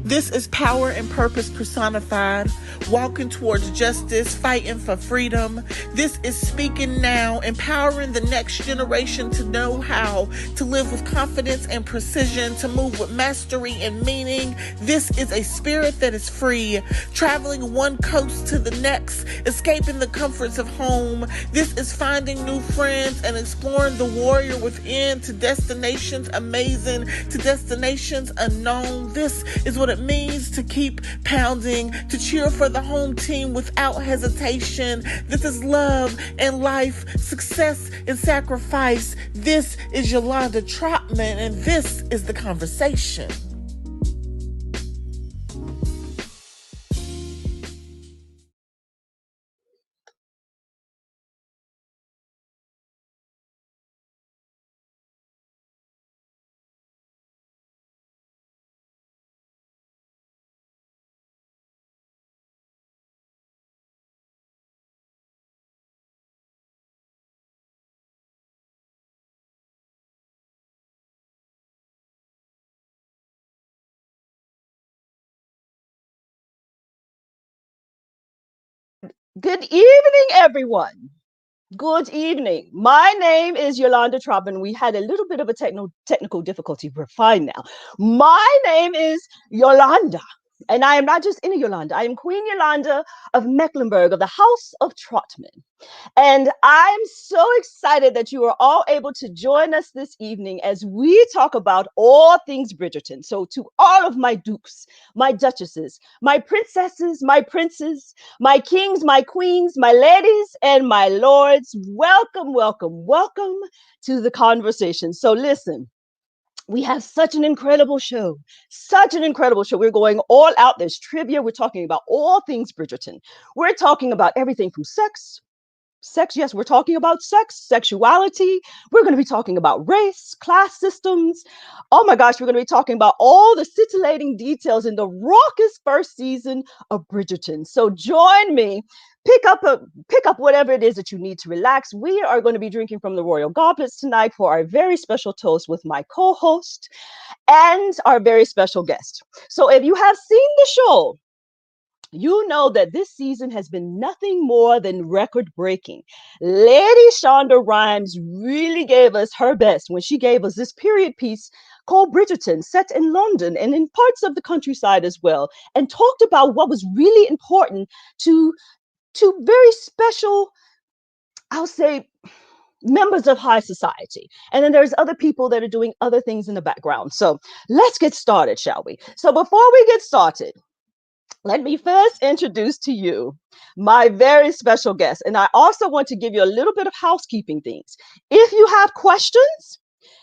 This is power and purpose personified, walking towards justice, fighting for freedom. This is speaking now, empowering the next generation to know how to live with confidence and precision, to move with mastery and meaning. This is a spirit that is free, traveling one coast to the next, escaping the comforts of home. This is finding new friends and exploring the warrior within to destinations amazing, to destinations unknown. This is what it means to keep pounding, to cheer for the home team without hesitation. This is love and life, success and sacrifice. This is Yolanda Trotman, and this is The Conversation. Good evening, everyone. Good evening. My name is Yolanda Trotman. We had a little bit of a technical difficulty. We're fine now. My name is Yolanda, and I am not just any Yolanda. I am Queen Yolanda of Mecklenburg, of the House of Trotman. And I'm so excited that you are all able to join us this evening as we talk about all things Bridgerton. So, to all of my dukes, my duchesses, my princesses, my princes, my kings, my queens, my ladies, and my lords, welcome, welcome, welcome to the conversation. So, listen. We have such an incredible show, such an incredible show. We're going all out. There's trivia. We're talking about all things Bridgerton. We're talking about everything from sex, yes, we're talking about sex, sexuality. We're going to be talking about race, class systems. Oh my gosh, we're going to be talking about all the scintillating details in the raucous first season of Bridgerton. So join me. Pick up whatever it is that you need to relax. We are going to be drinking from the royal goblets tonight for our very special toast with my co-host and our very special guest. So if you have seen the show, you know that this season has been nothing more than record breaking. Lady Shonda Rhimes really gave us her best when she gave us this period piece called Bridgerton, set in London and in parts of the countryside as well, and talked about what was really important to very special, I'll say, members of high society. And then there's other people that are doing other things in the background. So let's get started, shall we? So before we get started, let me first introduce to you my very special guest. And I also want to give you a little bit of housekeeping things. If you have questions,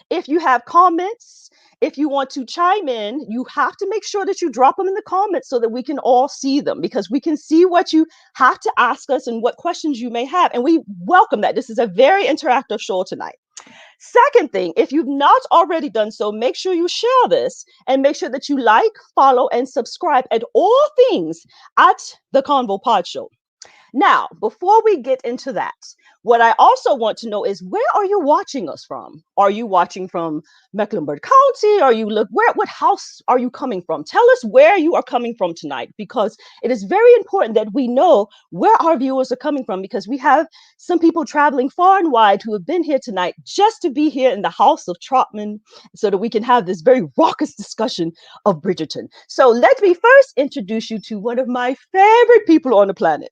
if you have comments, if you want to chime in, you have to make sure that you drop them in the comments so that we can all see them, because we can see what you have to ask us and what questions you may have. And we welcome that. This is a very interactive show tonight. Second thing, if you've not already done so, make sure you share this and make sure that you like, follow, and subscribe at all things at the Convo Pod Show. Now, before we get into that, what I also want to know is, where are you watching us from? Are you watching from Mecklenburg County? What house are you coming from? Tell us where you are coming from tonight, because it is very important that we know where our viewers are coming from, because we have some people traveling far and wide who have been here tonight just to be here in the House of Trotman so that we can have this very raucous discussion of Bridgerton. So let me first introduce you to one of my favorite people on the planet.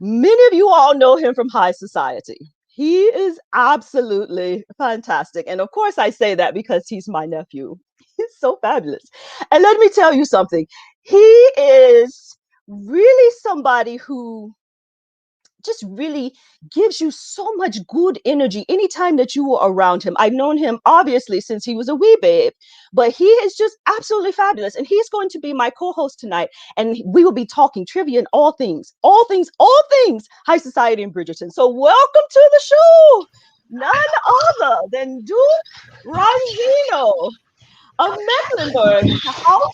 Many of you all know him from high society. He is absolutely fantastic. And of course, I say that because he's my nephew. He's so fabulous. And let me tell you something. He is really somebody who just really gives you so much good energy anytime that you are around him. I've known him obviously since he was a wee babe, but he is just absolutely fabulous. And he's going to be my co-host tonight. And we will be talking trivia and all things high society in Bridgerton. So welcome to the show, none other than Duke Ranzeno of Mecklenburg, the House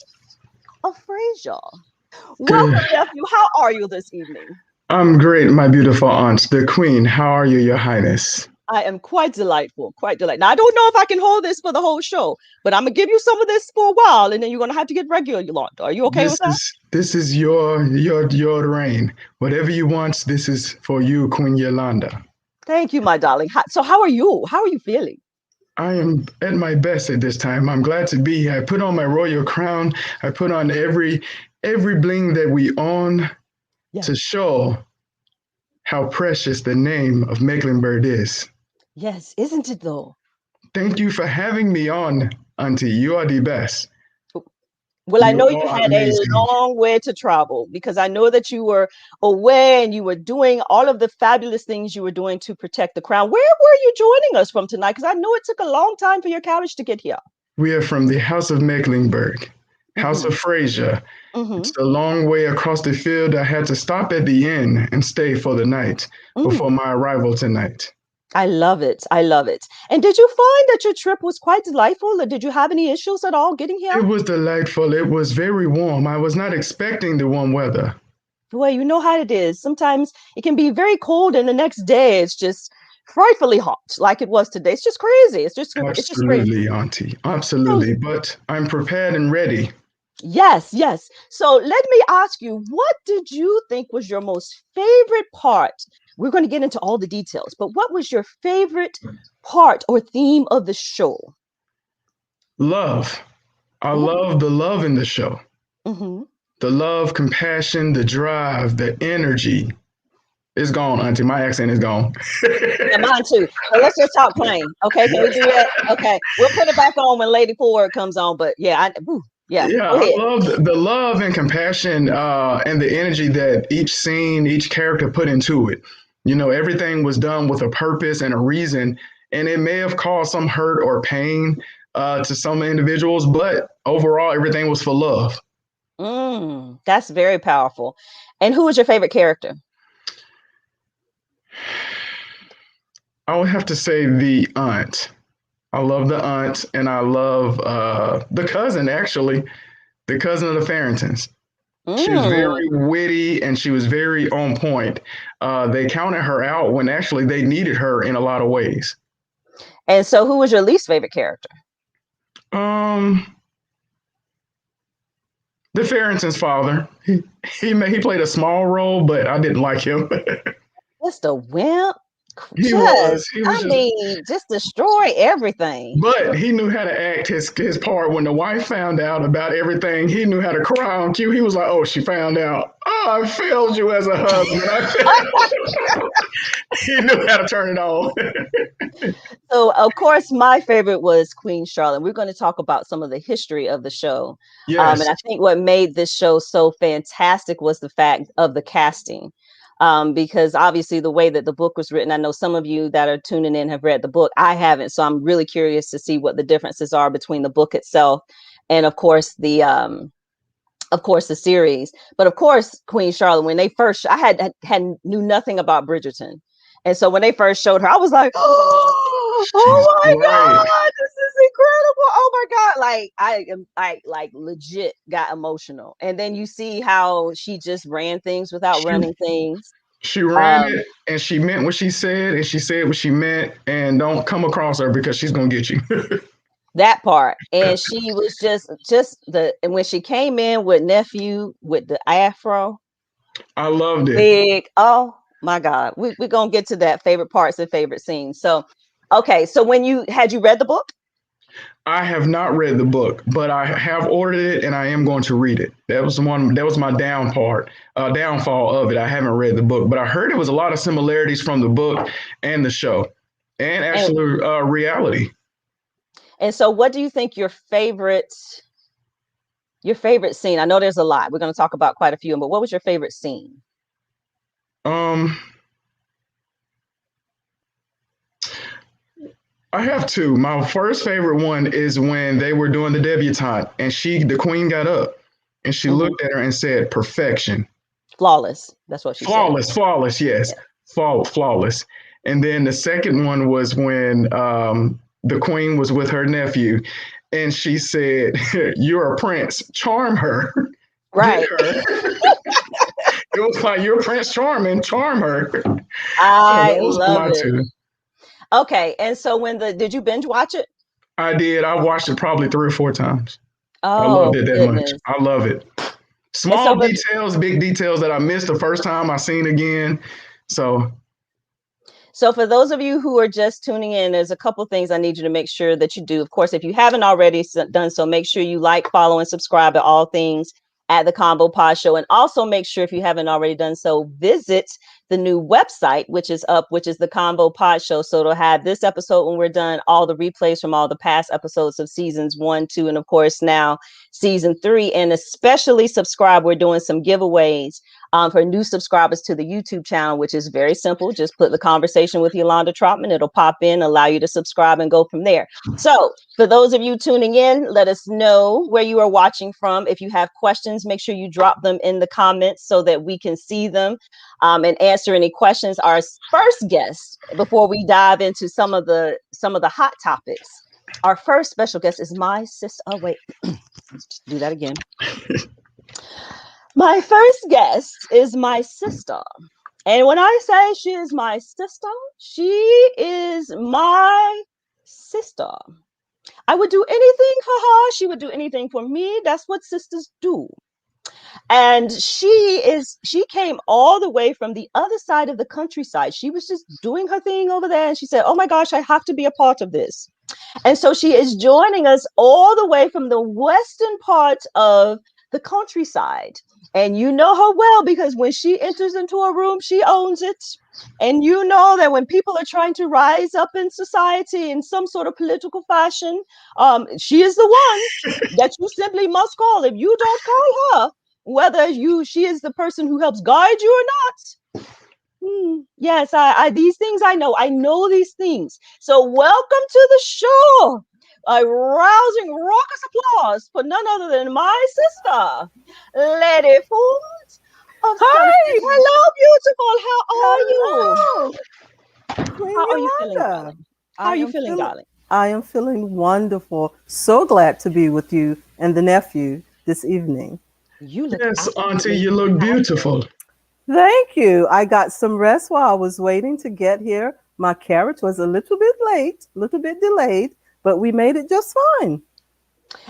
of Frazier. Welcome, nephew. How are you this evening? I'm great, my beautiful aunt, the Queen. How are you, Your Highness? I am quite delightful, quite delightful. Now, I don't know if I can hold this for the whole show, but I'm gonna give you some of this for a while, and then you're gonna have to get regular, Yolanda. Are you okay with that? This is your reign. Whatever you want, this is for you, Queen Yolanda. Thank you, my darling. So, how are you? How are you feeling? I am at my best at this time. I'm glad to be here. I put on my royal crown. I put on every bling that we own to show how precious the name of Mecklenburg is. Yes, isn't it though? Thank you for having me on, Auntie. You are the best. Well, I know you had a long way to travel because I know that you were away and you were doing all of the fabulous things you were doing to protect the crown. Where were you joining us from tonight? Because I know it took a long time for your carriage to get here. We are from the House of Mecklenburg, House of Frazier. It's a long way across the field. I had to stop at the inn and stay for the night before my arrival tonight. I love it. I love it. And did you find that your trip was quite delightful, or did you have any issues at all getting here? It was delightful. It was very warm. I was not expecting the warm weather. Well, you know how it is. Sometimes it can be very cold, and the next day it's just frightfully hot, like it was today. It's just crazy. It's just absolutely, Auntie. Absolutely. But I'm prepared and ready. Yes, yes. So let me ask you, what did you think was your most favorite part? We're going to get into all the details, but what was your favorite part or theme of the show? Love. I love the love in the show. The love, compassion, the drive, the energy. It's gone, Auntie. My accent is gone. Yeah, mine too. So let's just talk plain. Okay, can we do that? Okay, we'll put it back on when Lady Ford comes on. But yeah, yeah, I love the love and compassion and the energy that each scene, each character put into it. You know, everything was done with a purpose and a reason, and it may have caused some hurt or pain to some individuals, but overall, everything was for love. That's very powerful. And who was your favorite character? I would have to say the aunt. I love the aunt, and I love the cousin, actually, the cousin of the Farringtons. She was very witty, and she was very on point. They counted her out when actually they needed her in a lot of ways. And so who was your least favorite character? The Farrington's father. He played a small role, but I didn't like him. Just a wimp. He was just destroy everything. But he knew how to act his part. When the wife found out about everything, he knew how to cry on cue. He was like, "Oh, she found out. Oh, I failed you as a husband." He knew how to turn it on. So, of course, my favorite was Queen Charlotte. We're going to talk about some of the history of the show. Yes. And I think what made this show so fantastic was the fact of the casting. Because obviously the way that the book was written, I know some of you that are tuning in have read the book. I haven't, so I'm really curious to see what the differences are between the book itself and, of course, the series. But of course, Queen Charlotte, when they first, I knew nothing about Bridgerton, and so when they first showed her, I was like, oh my God, this is incredible! Oh my God, I legit got emotional. And then you see how she just ran things without running things. She ran it, and she meant what she said, and she said what she meant. And don't come across her because she's gonna get you. That part. And she was and when she came in with nephew with the afro, I loved it. Big. Oh my God, we're gonna get to that favorite parts and favorite scenes. So, okay, so had you read the book? I have not read the book, but I have ordered it, and I am going to read it. That was my downfall of it. I haven't read the book, but I heard it was a lot of similarities from the book and the show, and actually reality. And so, what do you think your favorite scene? I know there's a lot. We're going to talk about quite a few, but what was your favorite scene? I have two. My first favorite one is when they were doing the debutante, and the queen got up and she looked at her and said, "Perfection." Flawless. That's what she said. Flawless. Yes. Yeah. Flawless. And then the second one was when the queen was with her nephew, and she said, "You're a prince. Charm her." Right. Her. It was like, "You're Prince Charming. Charm her." I love it. Okay, and so did you binge watch it? I did. I watched it probably 3 or 4 times. I loved Oh it that much. goodness. I love it. And Small so, but details, big details that I missed the first time I seen again. So So for those of you who are just tuning in, there's a couple things I need you to make sure that you do. Of course, if you haven't already done so, make sure you like, follow, and subscribe to all things at the Combo Pod Show. And also make sure, if you haven't already done so, visit the new website, which is up, which is the Combo Pod Show. So it'll have this episode when we're done, all the replays from all the past episodes of seasons 1, 2, and of course now season 3. And especially subscribe. We're doing some giveaways for new subscribers to the YouTube channel, which is very simple. Just put the conversation with Yolanda Trotman. It'll pop in, allow you to subscribe and go from there. So for those of you tuning in, let us know where you are watching from. If you have questions, make sure you drop them in the comments so that we can see them and answer any questions. Our first guest, before we dive into some of the hot topics, our first special guest is my sister. Oh, wait, let's do that again. My first guest is my sister. And when I say she is my sister, she is my sister. I would do anything for her. She would do anything for me. That's what sisters do. And she came all the way from the other side of the countryside. She was just doing her thing over there. And she said, oh my gosh, I have to be a part of this. And so she is joining us all the way from the western part of the countryside. And you know her well, because when she enters into a room, she owns it. And you know that when people are trying to rise up in society in some sort of political fashion, she is the one that you simply must call. If you don't call her, whether she is the person who helps guide you or not. Yes, I these things I know these things. So welcome to the show. A rousing, raucous applause for none other than my sister, Lady Food of Hi. Hello, beautiful. How are you? Queen How are you feeling, Yolanda. darling? How are you feeling, darling? I am feeling wonderful. So glad to be with you and the nephew this evening. You look yes, Auntie, you look beautiful. Thank you. I got some rest while I was waiting to get here. My carriage was a little bit late, a little bit delayed, but we made it just fine.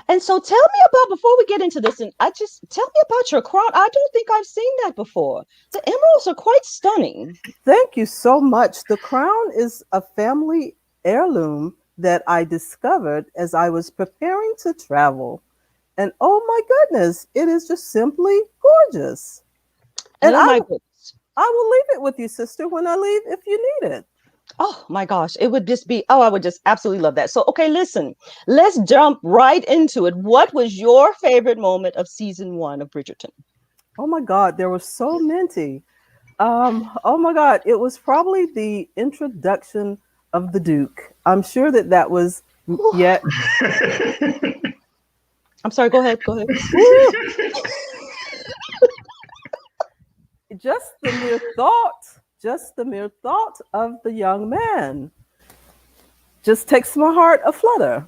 And so tell me about, before we get into this, and tell me about your crown. I don't think I've seen that before. The emeralds are quite stunning. Thank you so much. The crown is a family heirloom that I discovered as I was preparing to travel. And oh my goodness, it is just simply gorgeous. And I will leave it with you, sister, when I leave if you need it. Oh my gosh, it would just be, I would just absolutely love that. So, okay, listen, let's jump right into it. What was your favorite moment of season 1 of Bridgerton? Oh my God, there were so many. Oh my God, it was probably the introduction of the Duke. I'm sure that was yet. I'm sorry, go ahead. Just the mere thought of the young man just takes my heart aflutter.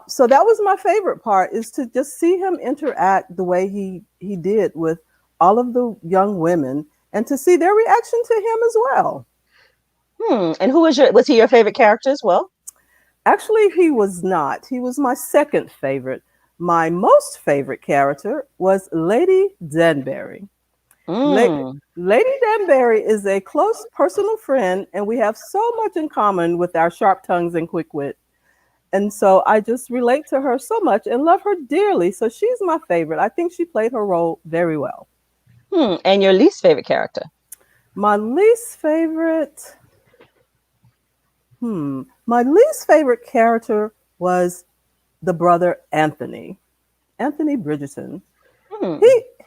So that was my favorite part, is to just see him interact the way he did with all of the young women and to see their reaction to him as well. And was he your favorite character as well? Actually, he was not. He was my second favorite. My most favorite character was Lady Danbury. Lady Danbury is a close personal friend, and we have so much in common with our sharp tongues and quick wit. And so I just relate to her so much and love her dearly. So she's my favorite. I think she played her role very well. And your least favorite character? My least favorite. My least favorite character was the brother Anthony Bridgerton.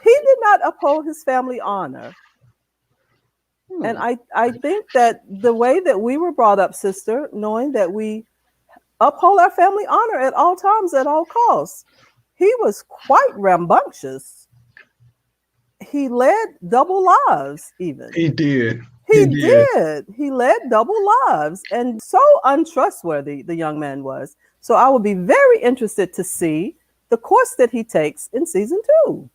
He did not uphold his family honor. And I think that the way that we were brought up, sister, knowing that we uphold our family honor at all times, at all costs, he was quite rambunctious. He led double lives even. He did. He did. He led double lives, and so untrustworthy the young man was. So I will be very interested to see the course that he takes in season 2.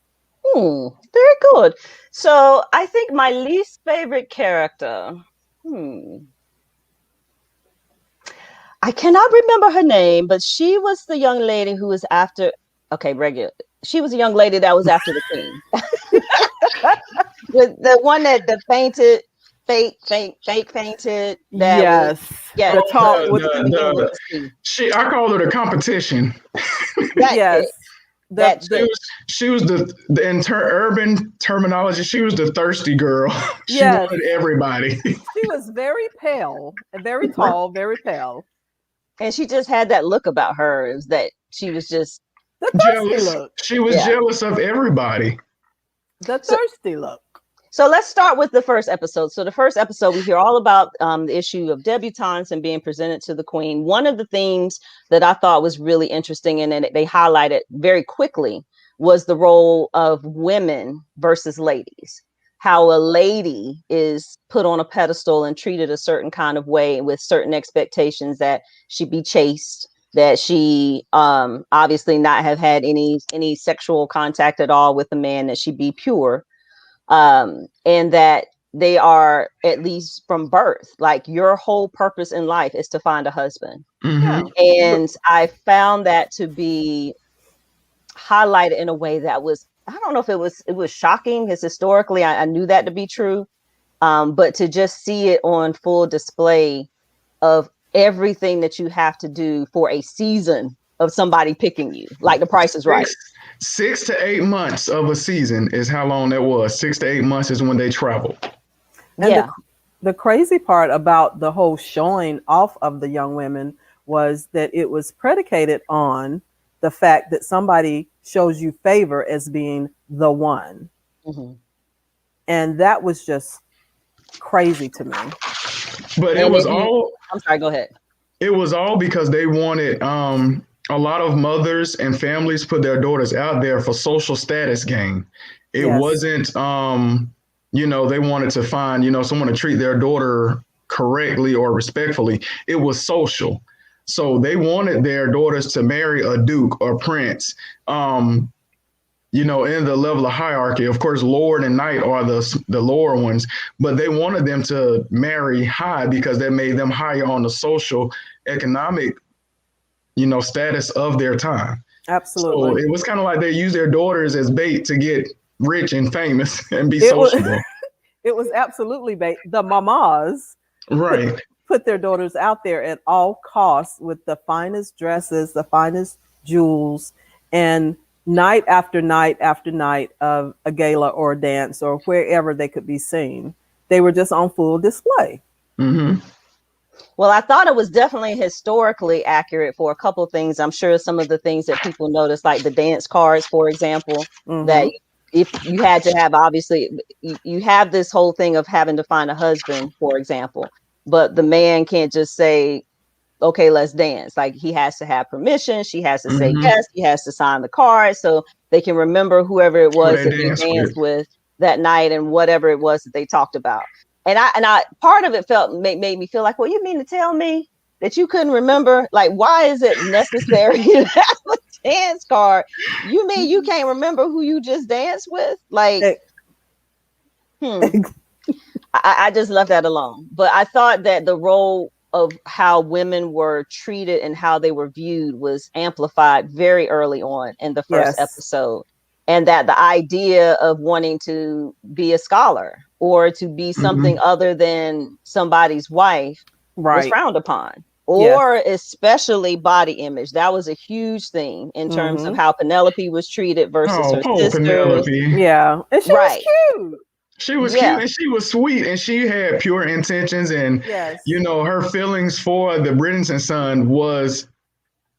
Very good. So I think my least favorite character. I cannot remember her name, but she was the young lady who was after. Okay, regular. She was a young lady that was after the king. the one that fainted, fake fainted. That Yes. was yeah. The talk with I call her the competition. yes. She was the urban terminology. She was the thirsty girl. She wanted everybody. She was very pale and very tall, very pale. And she just had that look about her. It was that she was just jealous. Look. She was jealous of everybody. The thirsty look. So let's start with the first episode. So the first episode, we hear all about the issue of debutantes and being presented to the queen. One of the things that I thought was really interesting and that they highlighted very quickly was the role of women versus ladies. How a lady is put on a pedestal and treated a certain kind of way with certain expectations that she be chaste, that she obviously not have had any sexual contact at all with a man, that she be pure. And that they are, at least from birth, like your whole purpose in life is to find a husband. Mm-hmm. And I found that to be highlighted in a way that was, I don't know if it was shocking, because historically I knew that to be true. But to just see it on full display of everything that you have to do for a season of somebody picking you, like The Price is Right. 6 to 8 months of a season is how long that was. 6 to 8 months is when they travel. And the crazy part about the whole showing off of the young women was that it was predicated on the fact that somebody shows you favor as being the one. Mm-hmm. And that was just crazy to me. But it was all... I'm sorry, go ahead. It was all because they wanted... a lot of mothers and families put their daughters out there for social status gain. It wasn't, they wanted to find, someone to treat their daughter correctly or respectfully. It was social. So they wanted their daughters to marry a duke or prince, in the level of hierarchy. Of course, lord and knight are the lower ones, but they wanted them to marry high because that made them higher on the social, economic status of their time. Absolutely. So it was kind of like they used their daughters as bait to get rich and famous and be sociable. It was absolutely bait. The mamas put their daughters out there at all costs with the finest dresses, the finest jewels, and night after night after night of a gala or a dance or wherever they could be seen, they were just on full display. Mm-hmm. Well, I thought it was definitely historically accurate for a couple of things. I'm sure some of the things that people noticed, like the dance cards, for example, that if you had to have, obviously, you have this whole thing of having to find a husband, for example, but the man can't just say, okay, let's dance. Like he has to have permission. She has to say yes. He has to sign the card so they can remember whoever it was that they danced with that night and whatever it was that they talked about. And I part of it made me feel like, well, you mean to tell me that you couldn't remember? Like, why is it necessary to have a dance card? You mean you can't remember who you just danced with? Like, I just left that alone. But I thought that the role of how women were treated and how they were viewed was amplified very early on in the first episode. And that the idea of wanting to be a scholar or to be something other than somebody's wife was frowned upon, or especially body image. That was a huge thing in terms of how Penelope was treated versus her sisters. Penelope. Yeah. And she was cute. She was cute and she was sweet and she had pure intentions and, her feelings for the Bridgerton son was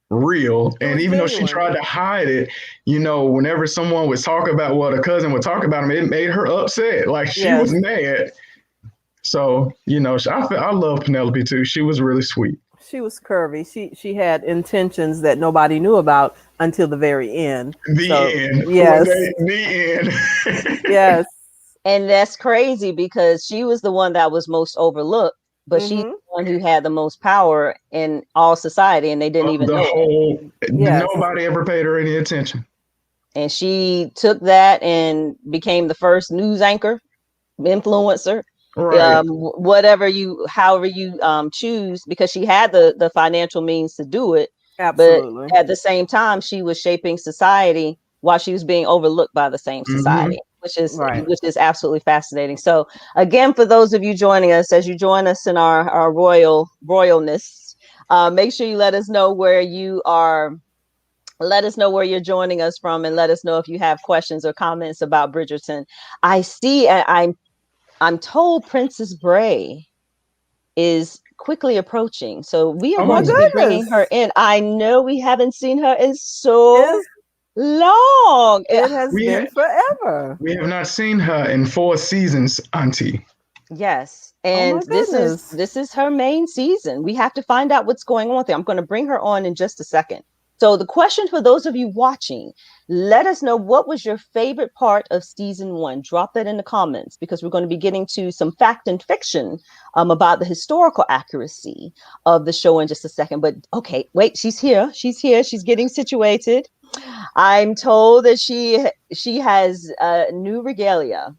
real. And even though she tried to hide it, whenever someone would talk about a cousin would talk about him, it made her upset. Like she was mad. So, I love Penelope too. She was really sweet. She was curvy. She had intentions that nobody knew about until the very end. The end. Yes. The end. Yes. And that's crazy because she was the one that was most overlooked. But she's the one who had the most power in all society, and they didn't even know it. Nobody ever paid her any attention. And she took that and became the first news anchor, influencer, Right. however you choose, because she had the financial means to do it, but Absolutely. at the same time she was shaping society while she was being overlooked by the same society, Right. which is absolutely fascinating. So again, for those of you joining us, as you join us in our royalness, make sure you let us know where you are. Let us know where you're joining us from, and let us know if you have questions or comments about Bridgerton. I see, I'm told Princess Bray is quickly approaching, so we are Oh going my to be bringing goodness. her in. I know we haven't seen her in so Is long. it has We been ha- forever. we have not seen her in 4 seasons, Auntie. Yes, Oh my and goodness. this is her main season. We have to find out what's going on with her. I'm going to bring her on in just a second. So the question for those of you watching, let us know, what was your favorite part of season 1? Drop that in the comments, because we're going to be getting to some fact and fiction about the historical accuracy of the show in just a second. But okay, wait, she's here. She's here. She's getting situated. I'm told that she has new regalia.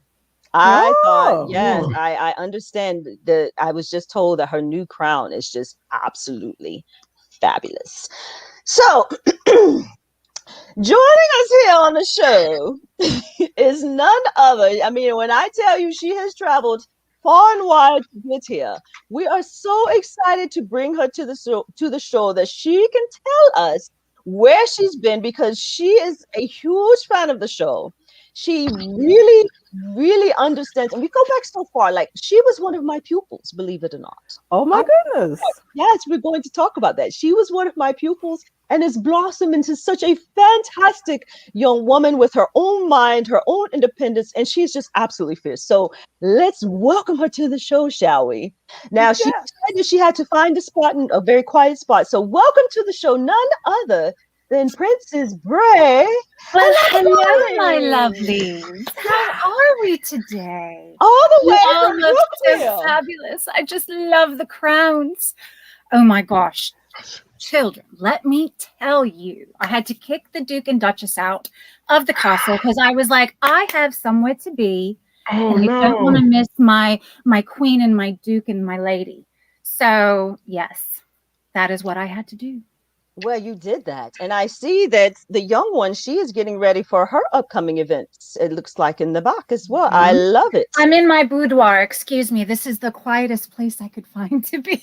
I thought, Oh, yes, Oh, I understand that. I was just told that her new crown is just absolutely fabulous. So, joining us here on the show is none other. I mean, when I tell you she has traveled far and wide to get here, we are so excited to bring her to the show that she can tell us where she's been, because she is a huge fan of the show. She really, really understands, and we go back so far. Like, she was one of my pupils, believe it or not. oh my goodness. Yes, we're going to talk about that. She was one of my pupils and has blossomed into such a fantastic young woman with her own mind, her own independence, and she's just absolutely fierce. So let's welcome her to the show, shall we? Now, she Yeah. said that she had to find a spot, a very quiet spot. So welcome to the show, none other than Princess Bray. Well, hello, my darling. lovelies. How are we today? All the You way all from look so Brookfield. fabulous. I just love the crowns. Oh my gosh. Children, let me tell you, I had to kick the Duke and Duchess out of the castle because I was like, I have somewhere to be, oh and I don't want no. to miss my queen and my duke and my lady. So yes, that is what I had to do. Well, you did that. And I see that the young one, she is getting ready for her upcoming events. It looks like in the back as well. I love it. I'm in my boudoir. Excuse me. This is the quietest place I could find to be.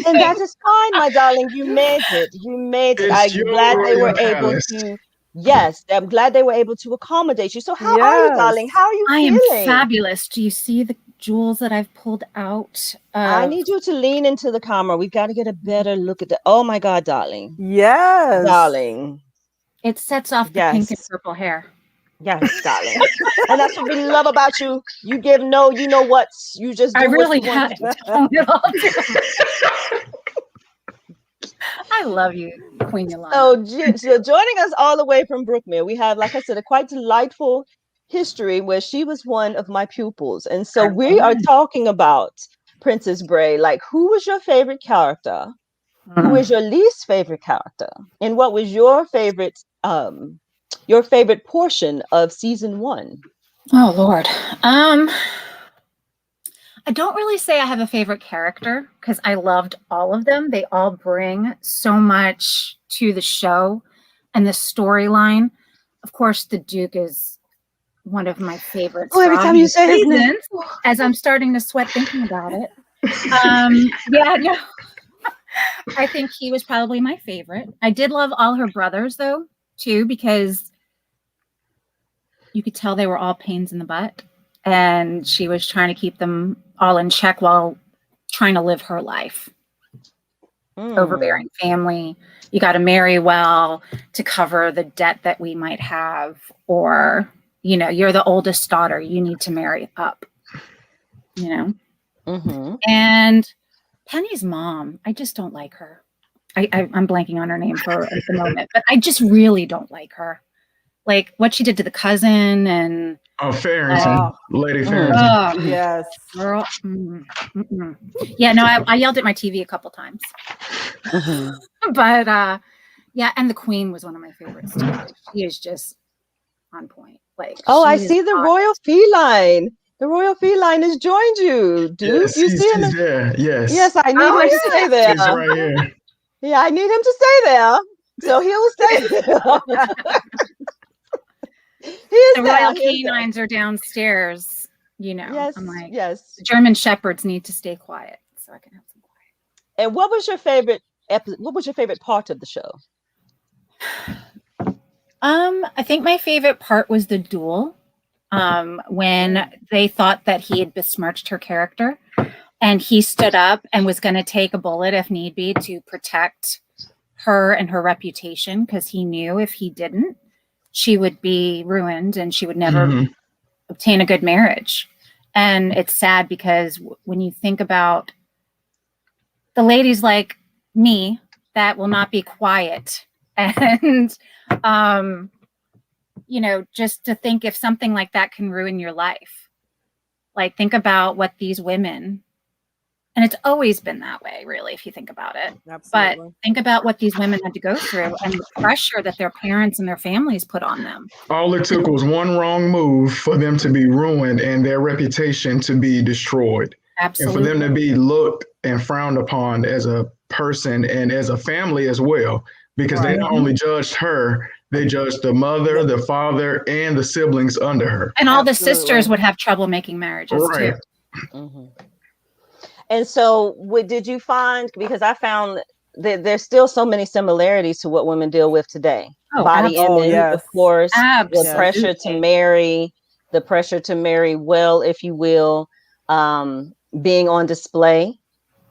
And that is fine, my darling. You made it. You made it. It's I'm your glad they were royal able palace. to. Yes, I'm glad they were able to accommodate you. So, how are you, Yes. darling? How are you I am feeling? fabulous. Do you see the jewels that I've pulled out? I need you to lean into the camera. We've got to get a better look at the. Oh my God, darling. Yes. Darling. It sets off the pink and purple hair. Yes, darling. And that's what we love about you. You give no, you know what? You just do I what really you want. have to tone it all down. I love you, Queen Yolanda. So joining us all the way from Brookmere, we have, like I said, a quite delightful history where she was one of my pupils. And so we are talking about Princess Bray. Like, who was your favorite character? Who is your least favorite character? And what was your favorite portion of season 1? Oh Lord. I don't really say I have a favorite character because I loved all of them. They all bring so much to the show and the storyline. Of course, the Duke is one of my favorites. Oh, every time you say his name, as I'm starting to sweat thinking about it. Yeah, no. I think he was probably my favorite. I did love all her brothers though, too, because you could tell they were all pains in the butt. And she was trying to keep them all in check while trying to live her life. Overbearing family. You got to marry well to cover the debt that we might have. Or, you know, you're the oldest daughter. You need to marry up. You know? And Penny's mom, I just don't like her. I'm blanking on her name for at the moment. But I just really don't like her. Like what she did to the cousin and Farrington, Lady Farrington. Oh, Yes. girl. Yeah, no, I yelled at my TV a couple times. But yeah, and the Queen was one of my favorites too. She is just on point. Like, I see the royal feline. The royal feline has joined you. Yes, You see him? he's there. Yes. Yes, I need him to stay there. He's right here. Yeah, I need him to stay there. So he'll stay there. The royal canines are downstairs, Yes, I'm like, yes. the German shepherds need to stay quiet so I can have some quiet. And what was your favorite what was your favorite part of the show? I think my favorite part was the duel. When they thought that he had besmirched her character, and he stood up and was going to take a bullet if need be to protect her and her reputation, because he knew if he didn't, she would be ruined and she would never obtain a good marriage. And it's sad because when you think about the ladies like me that will not be quiet and just to think if something like that can ruin your life, like think about what these women, and it's always been that way, really, if you think about it. Absolutely. But think about what these women had to go through and the pressure that their parents and their families put on them. All it took was one wrong move for them to be ruined and their reputation to be destroyed. Absolutely. And for them to be looked and frowned upon as a person and as a family as well, because they not only judged her, they judged the mother, the father, and the siblings under her. And all the sisters would have trouble making marriages too. Mm-hmm. And so did you find, because I found that there's still so many similarities to what women deal with today. Body image, of course, the pressure to marry, well, if you will, being on display.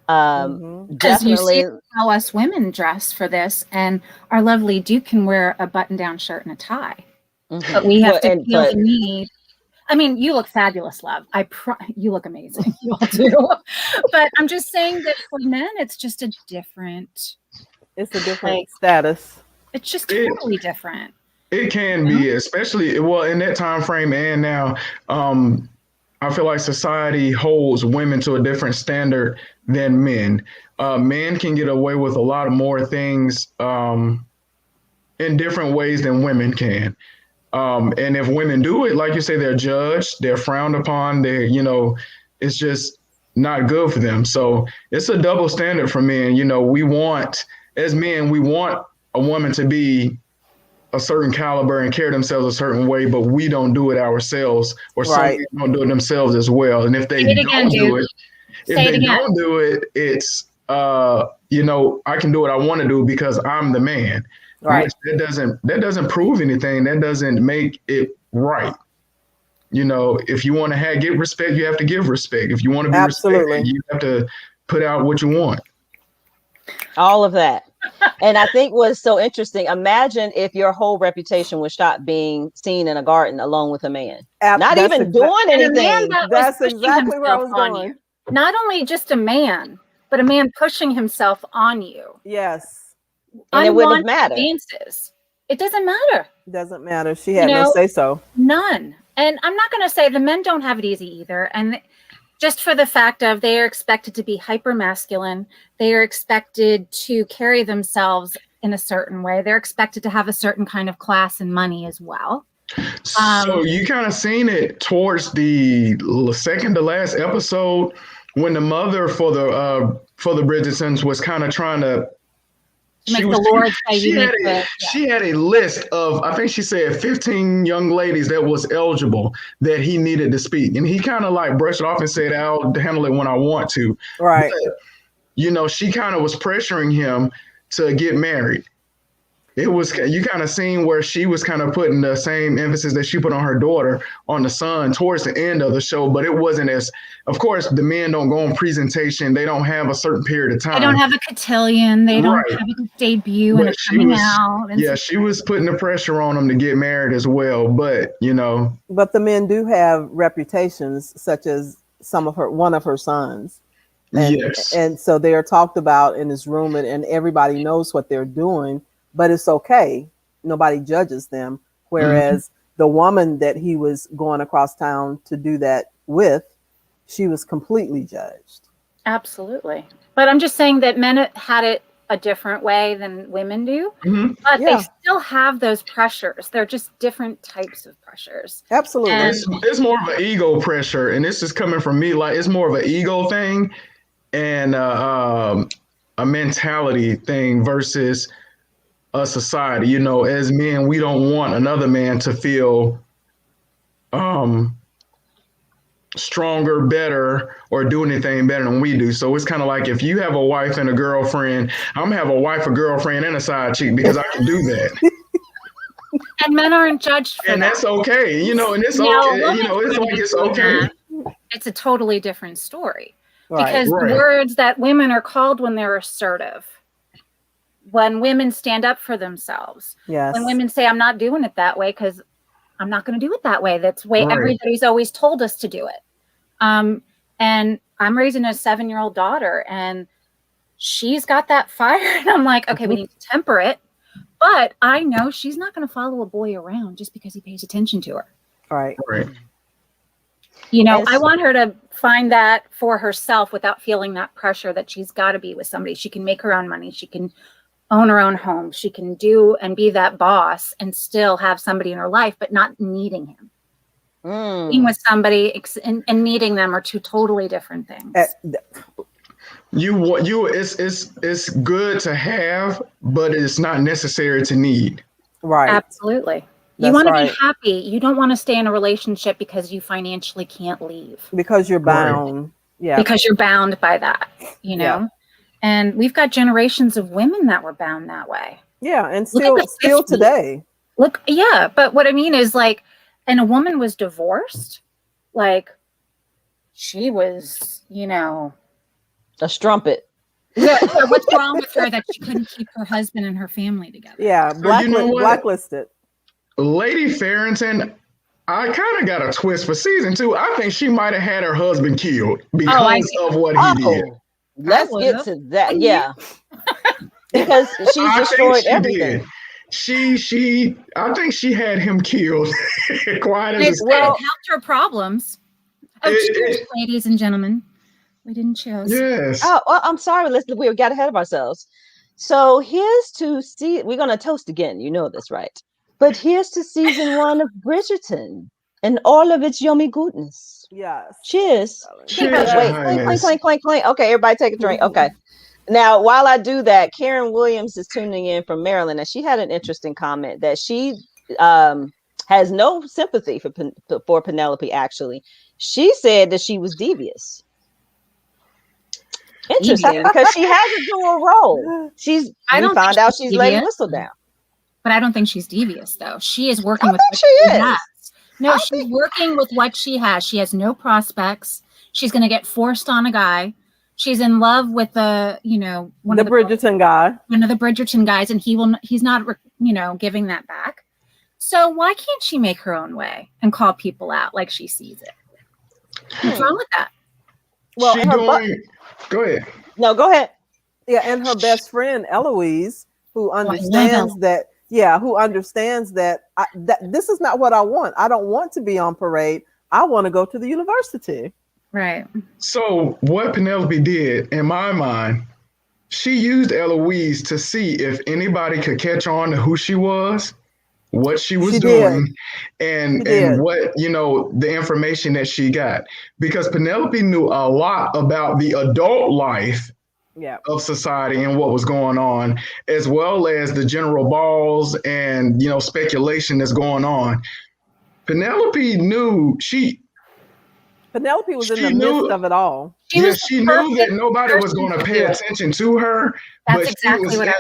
Because you see how us women dress for this, and our lovely Duke can wear a button-down shirt and a tie, but we have to feel the need. I mean, you look fabulous, love. You look amazing. You all do. But I'm just saying that for men, it's just a different. It's a different status. It's just totally different. It can be, especially in that time frame and now. I feel like society holds women to a different standard than men. Men can get away with a lot more things in different ways than women can. And if women do it, like you say, they're judged, they're frowned upon, it's just not good for them. So it's a double standard for men. As men, we want a woman to be a certain caliber and carry themselves a certain way, but we don't do it ourselves, or some men don't do it themselves as well. And if they don't do it, it's, I can do what I want to do because I'm the man. Right. That doesn't prove anything. That doesn't make it right. If you want to get respect, you have to give respect. If you want to be respected, you have to put out what you want. All of that. And I think what's so interesting, imagine if your whole reputation was stopped being seen in a garden alone with a man. Not even doing anything. That's exactly where I was going. Not only just a man, but a man pushing himself on you. Yes. And it wouldn't matter. It doesn't matter. It doesn't matter. She had no say so. None. And I'm not going to say the men don't have it easy either. And just for the fact of they are expected to be hyper masculine. They are expected to carry themselves in a certain way. They're expected to have a certain kind of class and money as well. So you kind of seen it towards the second to last episode when the mother for the Bridgertons was kind of trying to she had a list of, I think she said 15 young ladies that was eligible that he needed to speak. And he kind of like brushed it off and said, I'll handle it when I want to. Right. But, she kind of was pressuring him to get married. It was, you kind of seen where she was kind of putting the same emphasis that she put on her daughter on the son towards the end of the show, but it wasn't as, of course, the men don't go on presentation. They don't have a certain period of time. They don't have a cotillion. They don't have a debut and coming out. She was putting the pressure on them to get married as well. But, But the men do have reputations, such as one of her sons. And so they are talked about in this room and everybody knows what they're doing. But it's okay. Nobody judges them. Whereas the woman that he was going across town to do that with, she was completely judged. Absolutely. But I'm just saying that men had it a different way than women do, Mm-hmm. but Yeah. they still have those pressures. They're just different types of pressures. Absolutely. And It's more of an ego pressure, and this is coming from me. Like it's more of an ego thing and a mentality thing versus a society. You know, as men, we don't want another man to feel stronger, better, or do anything better than we do. So it's kind of like if you have a wife and a girlfriend, I'm gonna have a wife, a girlfriend, and a side chick because I can do that. and men aren't judged for And that. that's okay, you know, and it's Now, okay, you know, it's like it's okay. It's a totally different story. Right. Because Right. the words that women are called when they're assertive, when women stand up for themselves, Yes. when women say, I'm not doing it that way because I'm not going to do it that way. That's the way Right. everybody's always told us to do it. And I'm raising a 7-year-old daughter, and she's got that fire. And I'm like, okay, we need to temper it. But I know she's not going to follow a boy around just because he pays attention to her. Right. Right. You know, Yes. I want her to find that for herself without feeling that pressure that she's got to be with somebody. She can make her own money. She can own her own home. She can do and be that boss and still have somebody in her life, but not needing him. Being with somebody and needing them are two totally different things. It's good to have, but it's not necessary to need. Right. Absolutely. That's You want to right. be happy. You don't want to stay in a relationship because you financially can't leave. Because you're bound. Yeah. Because you're bound by that, you know? Yeah. And we've got generations of women that were bound that way. Yeah. And Look at still the 50s. today. Look, yeah, but what I mean is like, and a woman was divorced, like she was, you know, A strumpet. yeah, what's wrong with her that she couldn't keep her husband and her family together? Yeah. you know what? Blacklisted. Lady Farrington, I kind of got a twist for season 2. I think she might have had her husband killed because of what he did. Let's I get would've. to that. Yeah. Because she's I think destroyed she everything. did. I think she had him killed. Quiet as It a helped her problems. Oh, It- cheers, ladies and gentlemen. We didn't cheers. Yes. Oh, well, I'm sorry. We got ahead of ourselves. So here's to see. We're gonna toast again. You know this, right? But here's to season 1 of Bridgerton and all of its yummy goodness. Yes. Cheers. Cheers, Wait, Your clink, Highness. clink, clink, clink, clink. Okay, everybody take a drink. Okay. Now, while I do that, Karen Williams is tuning in from Maryland, and she had an interesting comment that she has no sympathy for Penelope. Actually, she said that she was devious. Interesting, because she has a dual role. I don't we found think out she's she's Lady devious. Whistledown. But I don't think she's devious, though. She is working with think what she is. has. No, I she's working with what she has. She has no prospects. She's going to get forced on a guy. She's in love with one The of the Bridgerton guy. one of the Bridgerton guys, and he's not, giving that back. So why can't she make her own way and call people out like she sees it? What's wrong with that? Well, She her doing. Go ahead. No, go ahead. Yeah, and her best friend Eloise, who I love understands that. Yeah, who understands that this is not what I want. I don't want to be on parade. I want to go to the university. Right. So what Penelope did, in my mind, she used Eloise to see if anybody could catch on to who she was, what she was doing, and what, the information that she got. Because Penelope knew a lot about the adult life of society and what was going on, as well as the general balls and, speculation that's going on. Penelope was in the midst of it all. She knew that nobody was going to pay attention to her, That's but exactly what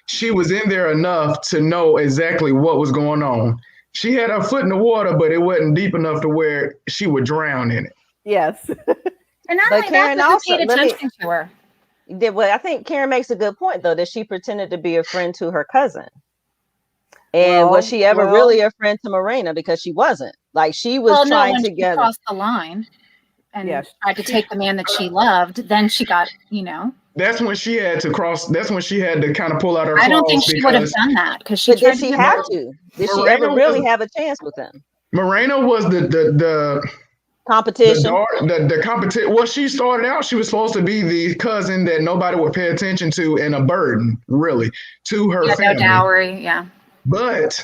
she was in there enough to know exactly what was going on. She had her foot in the water, but it wasn't deep enough to where she would drown in it. Yes. And not But only Karen that, also- paid let me- attention to her. Well, I think Karen makes a good point, though, that she pretended to be a friend to her cousin. And was she ever really a friend to Morena? Because she wasn't. Like, she was trying to get... crossed the line and tried to take the man that she loved, then she got, That's when she had to cross. That's when she had to kind of pull out her. I don't think she would have done that because she. But did she have to? Did she ever really have a chance with him? Morena was competition. The competition. Well, she started out. She was supposed to be the cousin that nobody would pay attention to, and a burden, really, to her family. No dowry. Yeah. But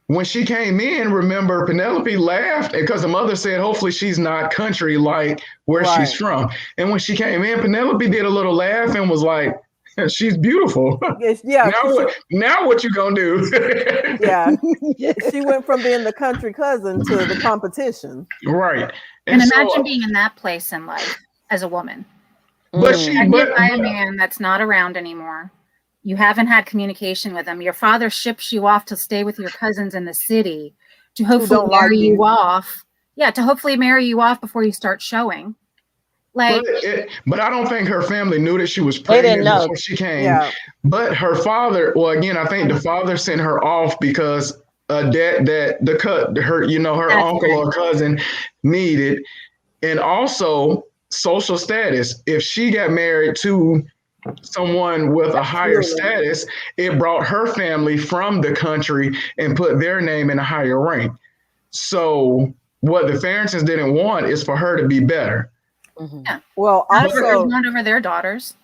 when she came in, remember, Penelope laughed because the mother said, hopefully she's not country like where she's from. And when she came in, Penelope did a little laugh and was like, she's beautiful. Yeah. Now what you gonna do? Yeah. She went from being the country cousin to the competition. Right. And imagine being in that place in life as a woman. But by a man that's not around anymore. You haven't had communication with him. Your father ships you off to stay with your cousins in the city to hopefully marry you off. Yeah, to hopefully marry you off before you start showing. Like, but I don't think her family knew that she was pregnant before she came. Yeah. But her father, well, again, I think the father sent her off because her uncle or cousin needed, and also social status. If she got married to someone with a higher status, it brought her family from the country and put their name in a higher rank. So what the Farringtons didn't want is for her to be better. Mm-hmm. Yeah. Well, also not over their daughters.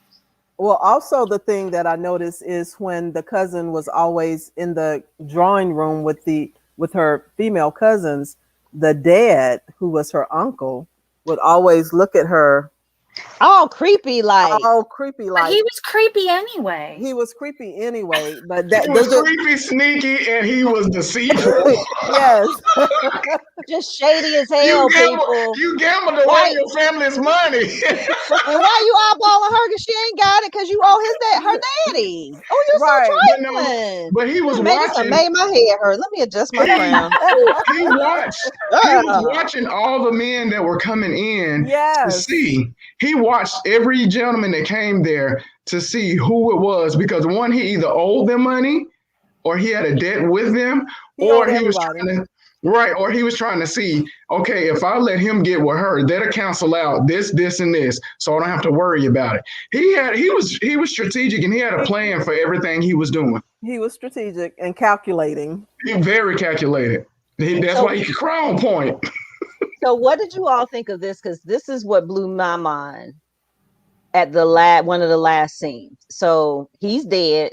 Well, also the thing that I noticed is when the cousin was always in the drawing room with her female cousins, the dad, who was her uncle, would always look at her all creepy like. But he was creepy anyway. But he was creepy, sneaky, and he was deceitful. Yes. Just shady as hell, people. You gambled away your family's money. And why you eyeballing her? Because she ain't got it because you owe her daddy. Oh, you're so trifling. But he was watching. Made my head hurt. Let me adjust my crown. He was watching all the men that were coming in to see. He watched every gentleman that came there to see who it was, because one, he either owed them money or he had a debt with them, or he was trying to see, okay, if I let him get with her, that'll cancel out this, and this, so I don't have to worry about it. He was strategic, and he had a plan for everything he was doing. He was strategic and calculating. He very calculated. That's why he could cry on point. So what did you all think of this? Because this is what blew my mind at one of the last scenes. So he's dead.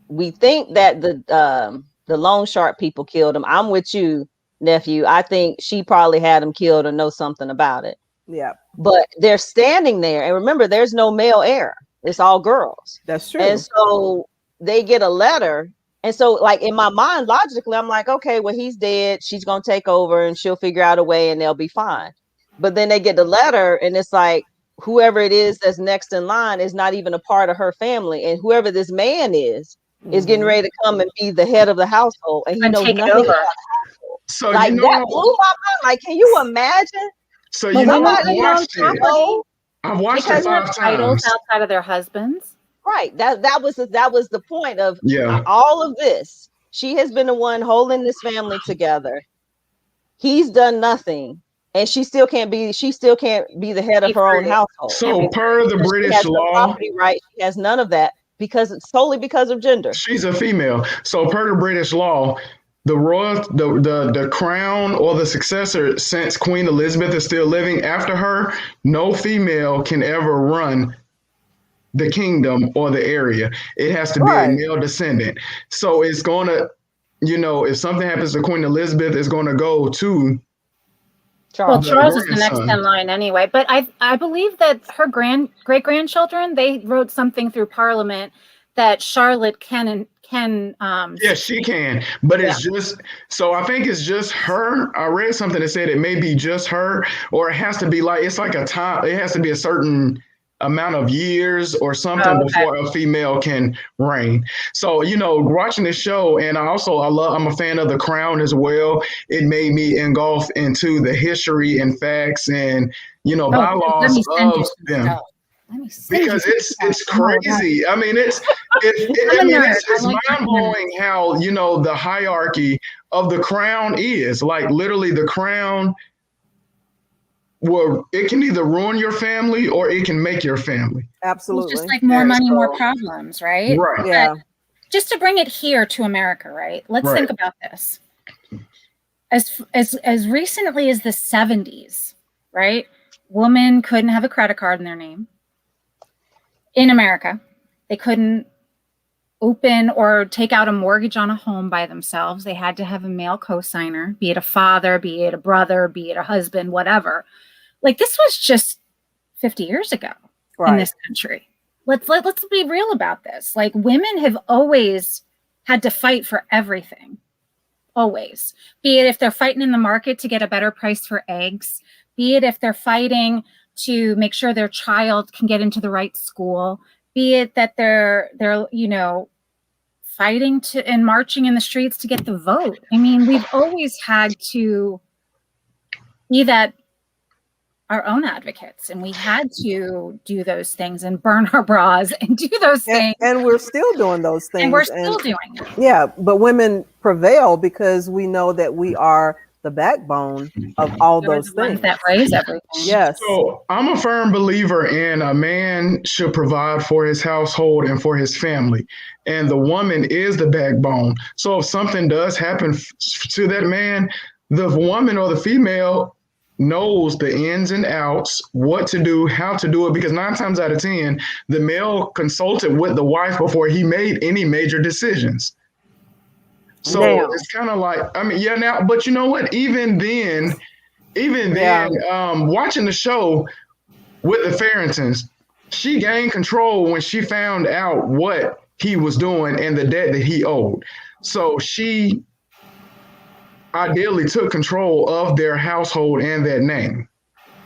We think that the loan shark people killed him. I'm with you, nephew. I think she probably had him killed or know something about it. Yeah. But they're standing there. And remember, there's no male heir. It's all girls. That's true. And so they get a letter. And so, like, in my mind, logically, I'm like, okay, well, he's dead. She's going to take over and she'll figure out a way and they'll be fine. But then they get the letter and it's like, whoever it is that's next in line is not even a part of her family. And whoever this man is getting ready to come and be the head of the household. And he knows nothing about the household. So, like, that blew my mind. Like, can you imagine? So, I've watched it. I've watched it 5 times. Outside of their husbands. Right. That was the point of all of this. She has been the one holding this family together. He's done nothing, and she still can't be the head of her own household. So per the British law, property right, she has none of that because it's solely because of gender. She's a female. So per the British law, the crown or the successor, since Queen Elizabeth is still living after her, no female can ever run the kingdom or the area. It has to be a male descendant. So it's going to, if something happens to Queen Elizabeth, it's going to go to Charles. Well, Charles is the next in line anyway. But I believe that her great-grandchildren, they wrote something through Parliament that Charlotte can yes, she can, but it's just, so I think it's just her. I read something that said it may be just her, or it has to be like, it's like a time, it has to be a certain amount of years or something before a female can reign. So, watching this show, and I'm a fan of The Crown as well. It made me engulf into the history and facts and, bylaws of them. Because it's crazy. I mean, it's mind blowing how, the hierarchy of the crown is. Like, literally the crown, well, it can either ruin your family or it can make your family. Absolutely. It's just like more money, more problems, right? Right. Yeah. Just to bring it here to America, right? Let's think about this. As recently as the 70s, right? Women couldn't have a credit card in their name. In America, they couldn't open or take out a mortgage on a home by themselves. They had to have a male co-signer, be it a father, be it a brother, be it a husband, whatever. Like, this was just 50 years ago in this country. Let's be real about this. Like, women have always had to fight for everything. Always. Be it if they're fighting in the market to get a better price for eggs, be it if they're fighting to make sure their child can get into the right school, be it that they're fighting to and marching in the streets to get the vote. I mean, we've always had to be that our own advocates, and we had to do those things and burn our bras and do those things. And we're still doing those things. And we're still doing it. Yeah, but women prevail because we know that we are the backbone of all those things that raise everything. Yes. So I'm a firm believer in a man should provide for his household and for his family. And the woman is the backbone. So if something does happen to that man, the woman or the female knows the ins and outs, what to do, how to do it, because 9 times out of 10, the male consulted with the wife before he made any major decisions. So it's kind of like, I mean, yeah, now, but you know what? Even then, watching the show with the Farringtons, she gained control when she found out what he was doing and the debt that he owed. So she ideally took control of their household and that name.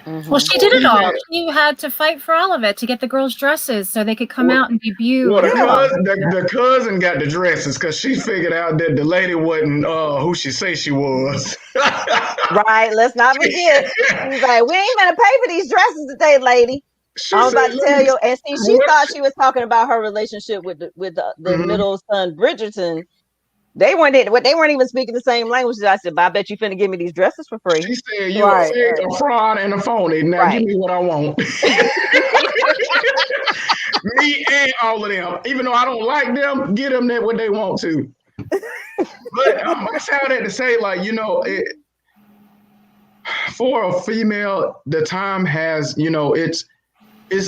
Mm-hmm. Well, she did it all. She had to fight for all of it to get the girls' dresses so they could come out and debut. Well, the cousin got the dresses because she figured out that the lady wasn't who she say she was. Right. Let's not forget. She's like, we ain't gonna pay for these dresses today, lady. I was about to tell you. And see, she thought she was talking about her relationship with the middle son, Bridgerton. They weren't even speaking the same language. I said, but I bet you finna give me these dresses for free. She said, you're a fraud and a phony. Now give me what I want. Me and all of them. Even though I don't like them, get them what they want to. But I say that to say, like, for a female, the time has, it's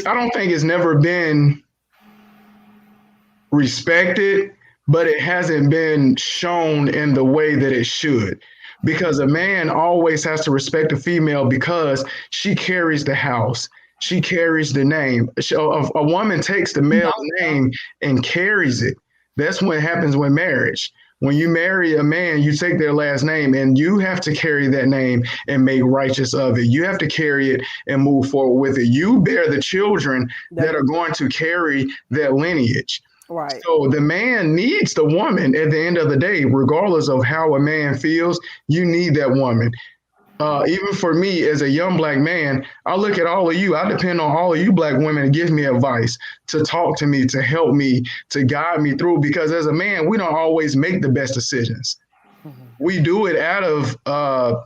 I don't think it's never been respected, but it hasn't been shown in the way that it should. Because a man always has to respect a female because she carries the house. She carries the name. A woman takes the male's name and carries it. That's what happens with marriage. When you marry a man, you take their last name and you have to carry that name and make righteous of it. You have to carry it and move forward with it. You bear the children that are going to carry that lineage. Right. So the man needs the woman at the end of the day, regardless of how a man feels. You need that woman. Even for me as a young Black man, I look at all of you. I depend on all of you Black women to give me advice, to talk to me, to help me, to guide me through. Because as a man, we don't always make the best decisions. Mm-hmm. We do it out of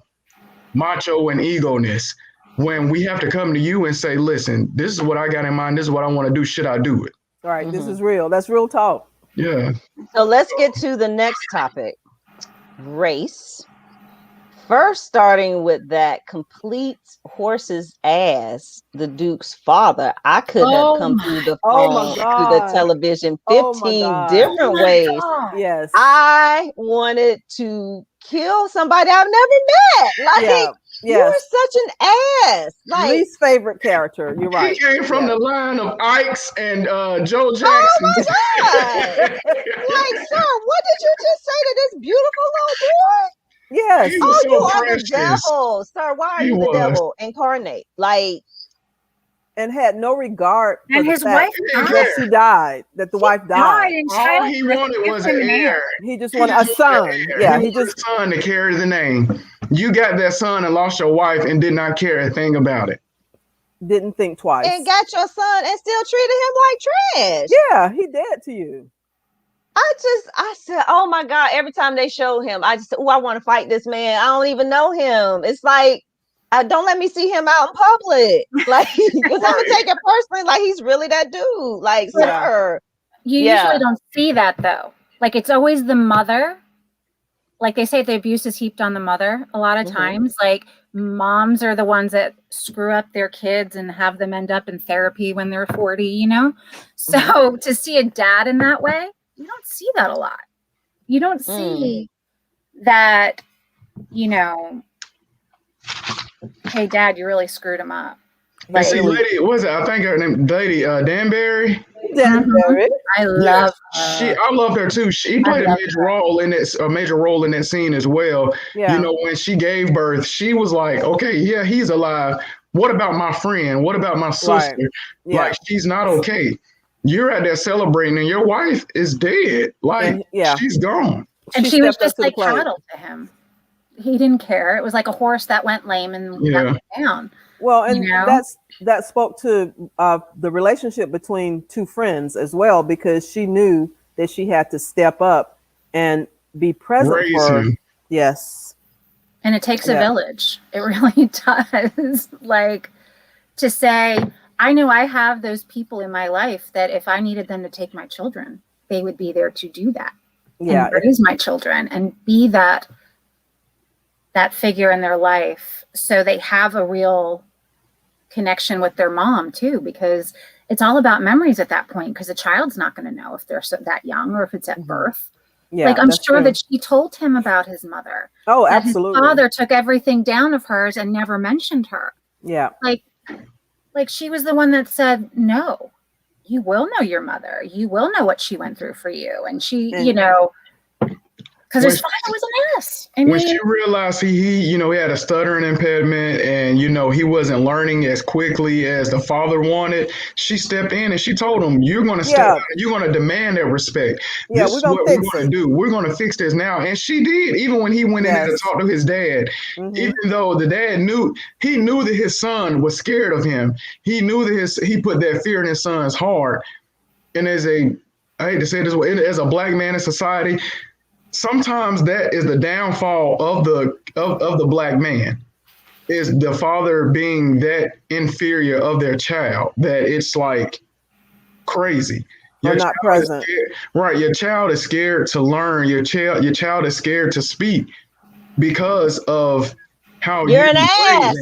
macho and ego-ness. When we have to come to you and say, listen, this is what I got in mind. This is what I want to do. Should I do it? All right, this is real. That's real talk. Yeah. So let's get to the next topic, race. First, starting with that complete horse's ass, the Duke's father. I could have come through the phone, through the television 15 different ways. Yes. I wanted to kill somebody I've never met. You're such an ass. Least favorite character. You're right. He came from the line of Ike's and Joe Jackson. Oh my God. Sir, what did you just say to this beautiful little boy? Yes. You are the devil. Sir, why are you the devil incarnate? And had no regard for and the his fact wife that she died, that the wife died. All he wanted was an heir. He just wanted a son. Yeah, he just a son to carry the name. You got that son and lost your wife and did not care a thing about it. Didn't think twice. And got your son and still treated him like trash. Yeah, he did to you. I said, oh my God, every time they show him, I just said, I want to fight this man. I don't even know him. It's like, don't let me see him out in public. Because I'm going to take it personally. He's really that dude. Sir. You usually don't see that though. It's always the mother. Like they say, the abuse is heaped on the mother a lot of times. moms are the ones that screw up their kids and have them end up in therapy when they're 40, you know? So to see a dad in that way, you don't see that a lot. You don't see that, you know, hey, Dad, you really screwed him up. Like, see, lady, what's it? I think her name, Lady Danbury. Danbury. I love her. I love her too. She played a major role in that scene as well. Yeah. You know, when she gave birth, she was like, okay, yeah, he's alive. What about my friend? What about my sister? Right. Yeah. Like, she's not okay. You're out there celebrating and your wife is dead. Like, she's gone. And she was just like cattle to him. He didn't care. It was like a horse that went lame and got down. Well, and that spoke to the relationship between two friends as well, because she knew that she had to step up and be present for him. Yes. And it takes a village. It really does. Like, to say, I know I have those people in my life that if I needed them to take my children, they would be there to do that. Yeah. And raise my children and be that figure in their life, so they have a real connection with their mom too, because it's all about memories at that point, because the child's not going to know if they're that young or if it's at birth. Yeah, like, I'm sure that she told him about his mother. Oh, absolutely. His father took everything down of hers and never mentioned her. Yeah. Like she was the one that said, no, you will know your mother. You will know what she went through for you. And she, you know, because his father was a mess. When she realized he had a stuttering impediment and, you know, he wasn't learning as quickly as the father wanted, she stepped in and she told him, you're going to step out, you're going to demand that respect. Yeah, this is what we're going to do. We're going to fix this now. And she did, even when he went in there to talk to his dad, even though the dad knew that his son was scared of him. He knew that he put that fear in his son's heart. And I hate to say it this way, as a black man in society, sometimes that is the downfall of the black man, is the father being that inferior of their child, that it's like crazy. You're not present. Right. Your child is scared to learn. Your child is scared to speak because of how you're an ass.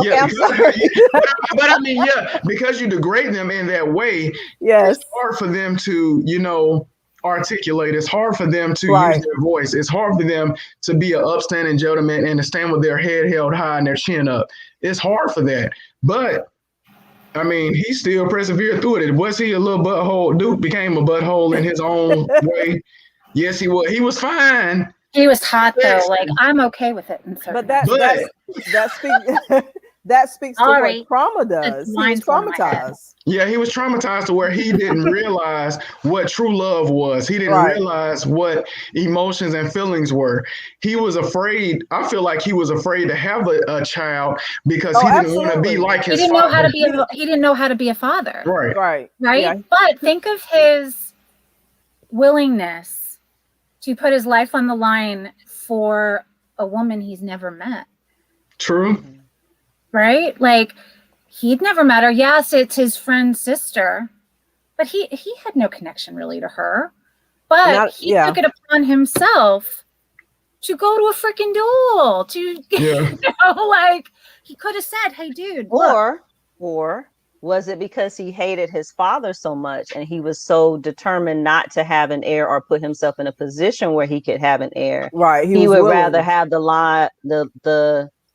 Okay, I'm sorry. But I mean, because you degrade them in that way, it's hard for them to, you know, articulate. It's hard for them to use their voice. It's hard for them to be an upstanding gentleman and to stand with their head held high and their chin up. It's hard for that. But I mean, he still persevered through it. Was he a little butthole? Duke became a butthole in his own way. Yes, he was. He was fine. He was hot though. Like, I'm okay with it. But that speaks to what trauma does. He was traumatized. Yeah, he was traumatized to where he didn't realize what true love was. He didn't realize what emotions and feelings were. He was afraid. I feel like he was afraid to have a child because he didn't want to be like his father. He didn't know how to be a father. Right. Yeah. But think of his willingness to put his life on the line for a woman he's never met. True. Right? Like, he'd never met her. Yes, it's his friend's sister, but he had no connection really to her. But he took it upon himself to go to a freaking duel. You know, like, he could have said, "Hey, dude." Or was it because he hated his father so much and he was so determined not to have an heir or put himself in a position where he could have an heir? Right. He would rather have the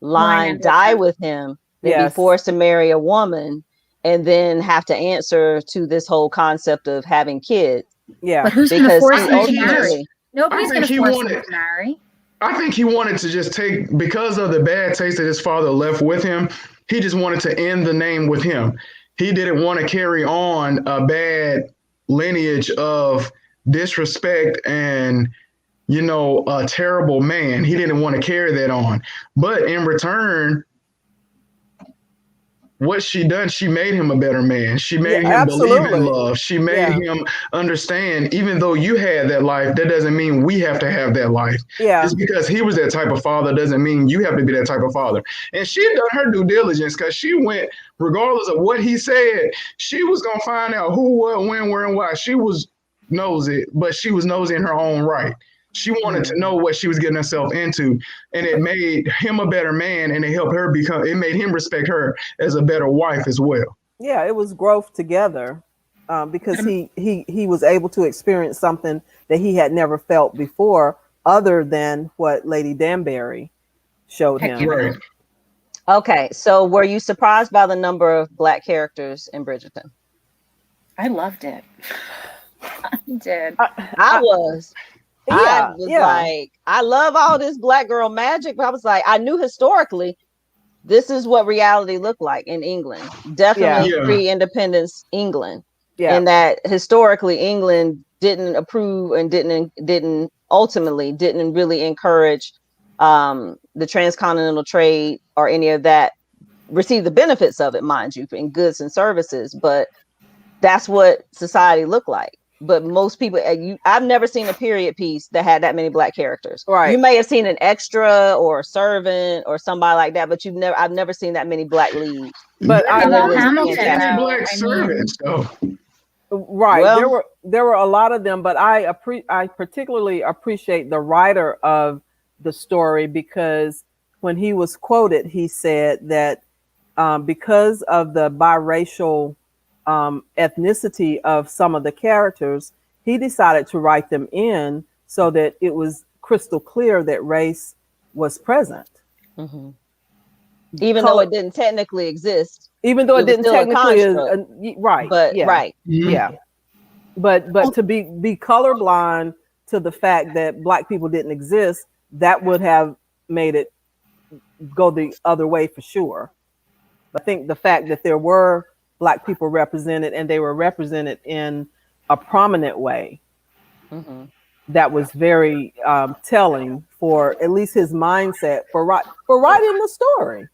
line die with him than be forced to marry a woman and then have to answer to this whole concept of having kids. Yeah. But who's going to force him to marry? Nobody's going to force him to marry. I think he wanted to just take, because of the bad taste that his father left with him, he just wanted to end the name with him. He didn't want to carry on a bad lineage of disrespect and, you know, a terrible man. He didn't want to carry that on. But in return, what she done, she made him a better man. She made him believe in love. She made him understand, even though you had that life, that doesn't mean we have to have that life. Yeah. Just because he was that type of father doesn't mean you have to be that type of father. And she done her due diligence, because she went, regardless of what he said, she was going to find out who, what, when, where, and why. She was nosy, but she was nosy in her own right. She wanted to know what she was getting herself into, and it made him a better man, and it helped her it made him respect her as a better wife as well. Yeah, it was growth together, because he was able to experience something that he had never felt before, other than what Lady Danbury showed him. Right. Okay, so were you surprised by the number of Black characters in Bridgerton? I loved it. I did. I was. I was like, I love all this Black girl magic, but I was like, I knew historically this is what reality looked like in England. Definitely pre-independence England. Yeah. And that historically England didn't approve and didn't ultimately really encourage the transcontinental trade or any of that, receive the benefits of it, mind you, in goods and services. But that's what society looked like. But most people, I've never seen a period piece that had that many Black characters. Right. You may have seen an extra or a servant or somebody like that, but I've never seen that many Black leads. But I love Hamilton. Black servants, though. Right. Well, there were a lot of them, but I particularly appreciate the writer of the story, because when he was quoted, he said that because of the biracial ethnicity of some of the characters, he decided to write them in so that it was crystal clear that race was present. Mm-hmm. Even though it didn't technically exist. Even though it didn't technically right. But right. Mm-hmm. Yeah. But to be colorblind to the fact that Black people didn't exist, that would have made it go the other way for sure. I think the fact that there were Black people represented, and they were represented in a prominent way, that was very telling for at least his mindset for writing the story.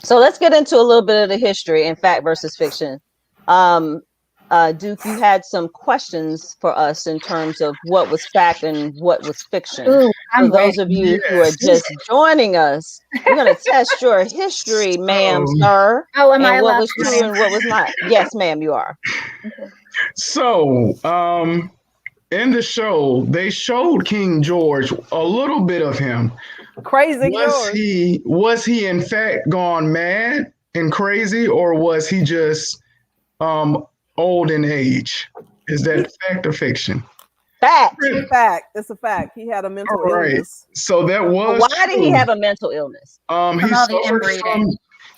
So let's get into a little bit of the history in fact versus fiction. Duke, you had some questions for us in terms of what was fact and what was fiction. Ooh, for those of you who are just joining us, we're going to test your history, ma'am, sir. Oh, am I what was true and what was not? Yes, ma'am, you are. So, in the show, they showed King George a little bit of him. Crazy. Was he in fact gone mad and crazy, or was he just old in age? Is that fact or fiction? Fact. It's a fact. He had a mental illness. So that was. Why did he have a mental illness? He suffered from.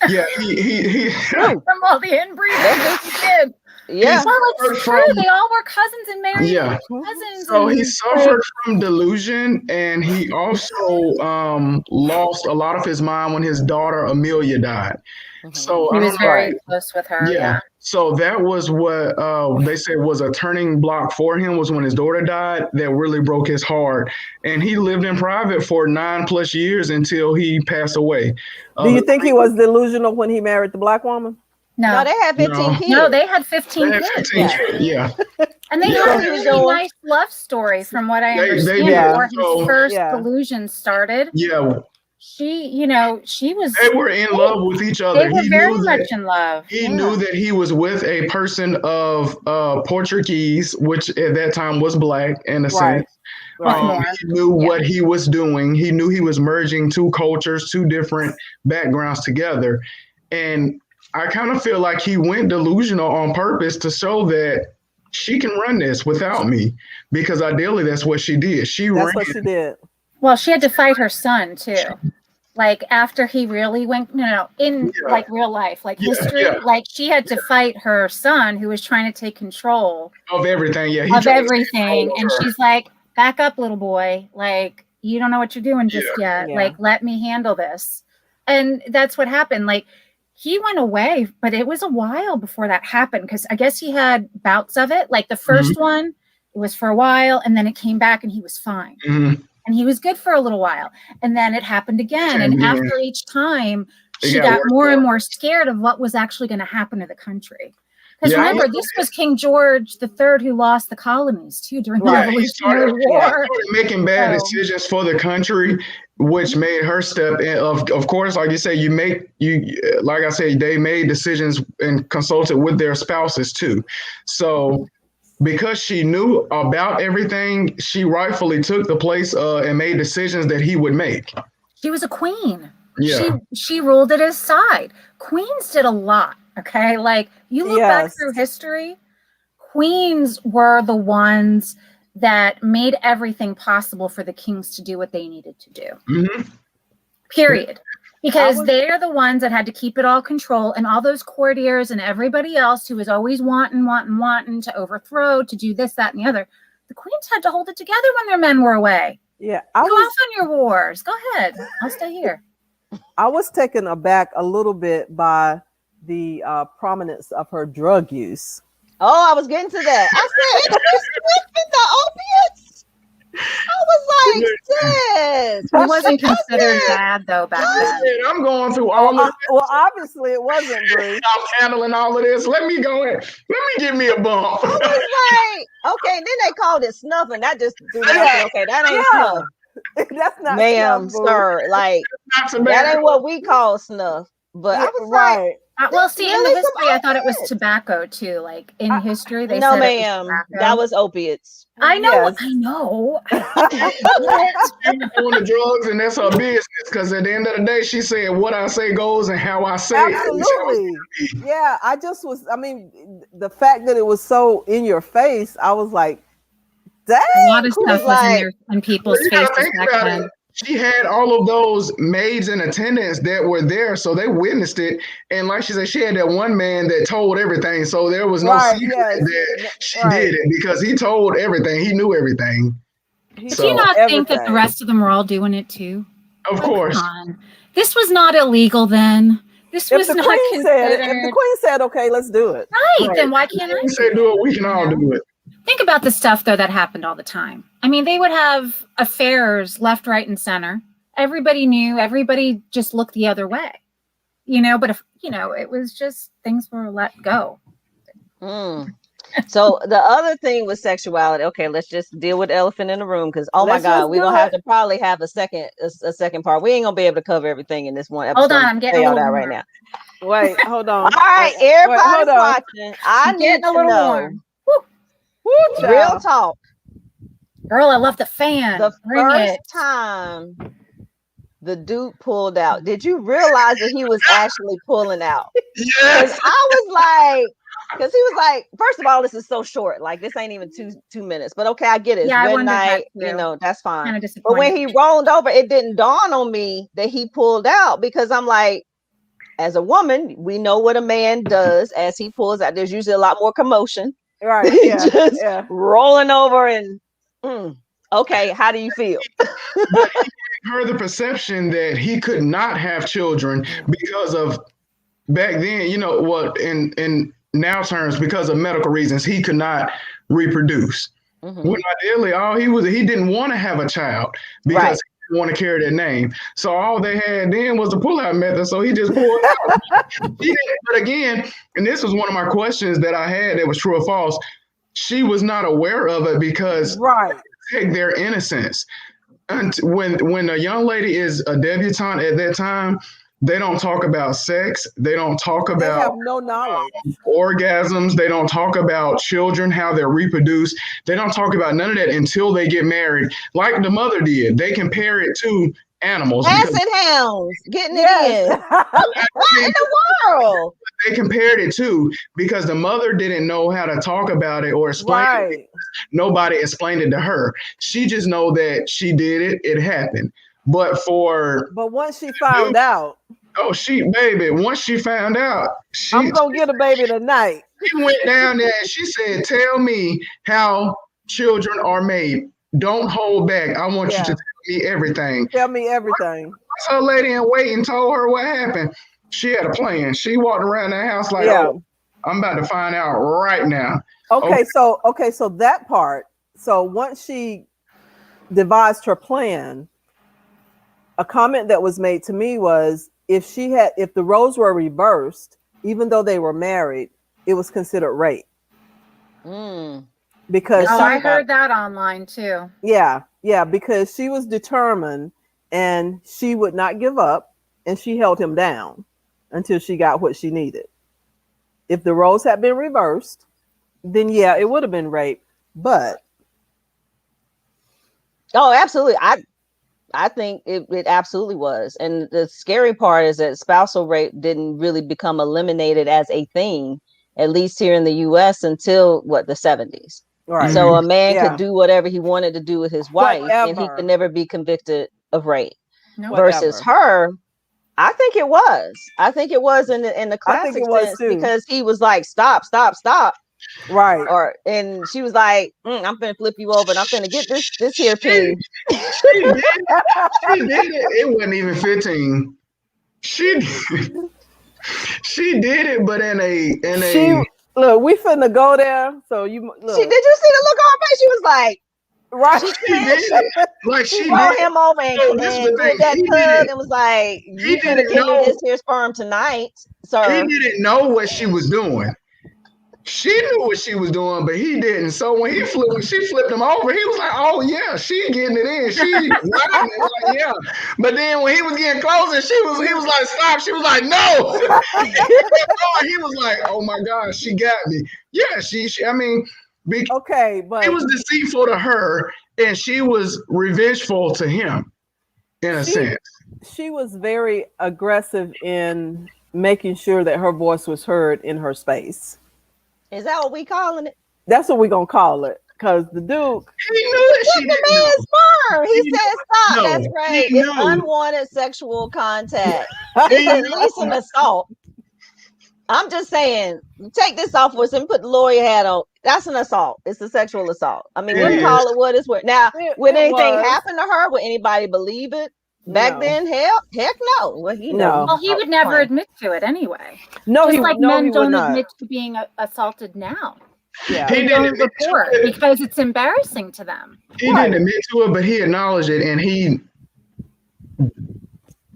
Yeah, he from all the inbreeding. He did. Yeah. Well, it's true. They all were cousins and married cousins. So he suffered from delusion, and he also lost a lot of his mind when his daughter Amelia died. So he was very close with her. Yeah. So that was what they said was a turning block for him, was when his daughter died. That really broke his heart, and he lived in private for 9+ years until he passed away. Do you think he was delusional when he married the Black woman? No, they had 15 kids. No, they had 15 kids. Yeah. And they had a really nice love story, from what I understand, before his first delusion started. Yeah. She was. They were in love with each other. They were very much in love. He knew that he was with a person of Portuguese, which at that time was Black in a sense. He knew what he was doing. He knew he was merging two cultures, two different backgrounds together. And I kind of feel like he went delusional on purpose to show that she can run this without me, because ideally that's what she did. That's what she did. Well, she had to fight her son too. Like after he really went, like real life, like history, like she had to fight her son who was trying to take control of everything. Yeah, of everything, and she's like, "Back up, little boy. Like you don't know what you're doing just yet. Like let me handle this." And that's what happened. Like he went away, but it was a while before that happened, because I guess he had bouts of it. Like the first one, it was for a while, and then it came back, and he was fine. And he was good for a little while. And then it happened again. And after each time, she got more and more scared of what was actually going to happen to the country. Because remember, this was King George III who lost the colonies too during the Revolutionary War. He started making bad decisions for the country, which made her step in. Of course, like you say, they made decisions and consulted with their spouses too. So because she knew about everything, she rightfully took the place and made decisions that he would make. She was a queen. Yeah. She ruled at his side. Queens did a lot. Okay, like you look back through history, queens were the ones that made everything possible for the kings to do what they needed to do. Mm-hmm. Period. Because they're the ones that had to keep it all control, and all those courtiers and everybody else who was always wanting to overthrow, to do this, that, and the other. The queens had to hold it together when their men were away. Yeah, Go off on your wars. Go ahead. I'll stay here. I was taken aback a little bit by the prominence of her drug use. Oh, I was getting to that. I said, it's with the opiates. I was like, shit. It wasn't considered bad though back then. I'm going through all of this. Well, obviously it wasn't, Bree. I'm handling all of this. Let me go in. Let me give me a bump. I was like, okay, and then they called it snuff, and that just threw me off. Okay, that ain't snuff. That's not ma'am, snuff, sir. Like, that ain't what we call snuff. But I was like, well, see, in the history, I thought it was tobacco too. Like in history, they said ma'am, that was opiates. I know, I know. She's doing the drugs, and that's her business. Because at the end of the day, she said, "What I say goes, and how I say it." Absolutely. Yeah, I just was. I mean, the fact that it was so in your face, I was like, "Dang!" A lot of stuff was in people's faces back then. She had all of those maids in attendance that were there, so they witnessed it. And like she said, she had that one man that told everything, so there was no secret that she did it because he told everything. He knew everything. Did you not think that the rest of them were all doing it too? Of course. Come on. This was not illegal then. This was not considered. If the queen said, "Okay, let's do it," right? Then why can't I? Say do it. We can all do it. Think about the stuff though that happened all the time. I mean, they would have affairs left, right, and center. Everybody knew. Everybody just looked the other way, But if it was just things were let go. So the other thing was sexuality. Okay, let's just deal with the elephant in the room because my God, we're gonna have to probably have a second part. We ain't gonna be able to cover everything in this one episode. Hold on, I'm getting all that right now. Wait, hold on. All right, everybody's watching. I need to know. Warm. Real talk. Girl, I love the fan. The first time the dude pulled out, did you realize that he was actually pulling out? Yes. I was like, because he was like, first of all, this is so short. Like, this ain't even two minutes. But okay, I get it. It's red night, that's fine. But when he rolled over, it didn't dawn on me that he pulled out because I'm like, as a woman, we know what a man does as he pulls out. There's usually a lot more commotion. Right. Yeah. Rolling over and okay, how do you feel? Her the perception that he could not have children because of back then, in now terms, because of medical reasons, he could not reproduce. When ideally, he didn't want to have a child because he didn't want to carry that name. So all they had then was the pull-out method. So he just pulled out. But again, and this was one of my questions that I had that was true or false. She was not aware of it because protect their innocence. And when a young lady is a debutante at that time, they don't talk about sex. They don't talk about. They have no knowledge. Orgasms. They don't talk about children, how they're reproduced. They don't talk about none of that until they get married, like the mother did. They compare it to animals. Acid hounds getting it in. What in the world? They compared it to because the mother didn't know how to talk about it or explain it. Nobody explained it to her. She just know that she did it. It happened. But once she found out. Oh, once she found out. I'm going to get a baby tonight. She went down there and she said, "Tell me how children are made. Don't hold back. I want you to tell me everything." Tell me everything. So lady in waiting told her what happened. She had a plan. She walked around that house like, "Oh, I'm about to find out right now." Okay, so that part. So once she devised her plan, a comment that was made to me was if the roles were reversed, even though they were married, it was considered rape. Because I heard that online too. Yeah, because she was determined and she would not give up, and she held him down until she got what she needed. If the roles had been reversed, then yeah, it would have been rape. But Oh, absolutely. I think it absolutely was. And the scary part is that spousal rape didn't really become eliminated as a thing, at least here in the US, until the 70s. right. So a man Yeah. could do whatever he wanted to do with his wife, and he Whatever. could never be convicted of rape. No. Versus her, I think it was. I think it was in the I think classic it was sense, too. because he was like, stop. Right. And she was like, I'm finna flip you over and I'm finna get this here pin. She did it. It wasn't even 15. She did it, but in a Look, we finna go there. So you look. Did you see the look on her face? She was like, right. she did it. Like she she rolled did. him over and No, this is the did thing. that He tug didn't- and was like, you he finna didn't give me know- this here sperm tonight, sir. He didn't know what she was doing. She knew what she was doing, but he didn't. So when she flipped him over, he was like, "Oh yeah, she getting it in. She riding it, like, yeah." But then when he was getting closer, he was like, "Stop!" She was like, "No." He was like, "Oh my gosh, she got me." Yeah, she I mean, Okay, but he was deceitful to her, and she was revengeful to him, in a sense. she was very aggressive in making sure that her voice was heard in her space. Is that what we calling it? That's what we're gonna call it. Because the Duke, He knew it. She The didn't know. man's sperm. He said, stop. No, That's right. he It's knew. unwanted sexual contact. He It's at knew. least an assault. I'm just saying, take this off with us and put the lawyer hat on. That's an assault. It's a sexual assault. I mean, It we is. call it what it's worth. Now, would it anything was. happen to her? Would anybody believe it? Back No. then, heck no. Well, No. Well, he would never admit to it anyway. No, Just he like no, men he would don't not. admit to being assaulted now. Yeah. He They didn't don't admit to report it. because it's embarrassing to them. He didn't admit to it, but he acknowledged it, and he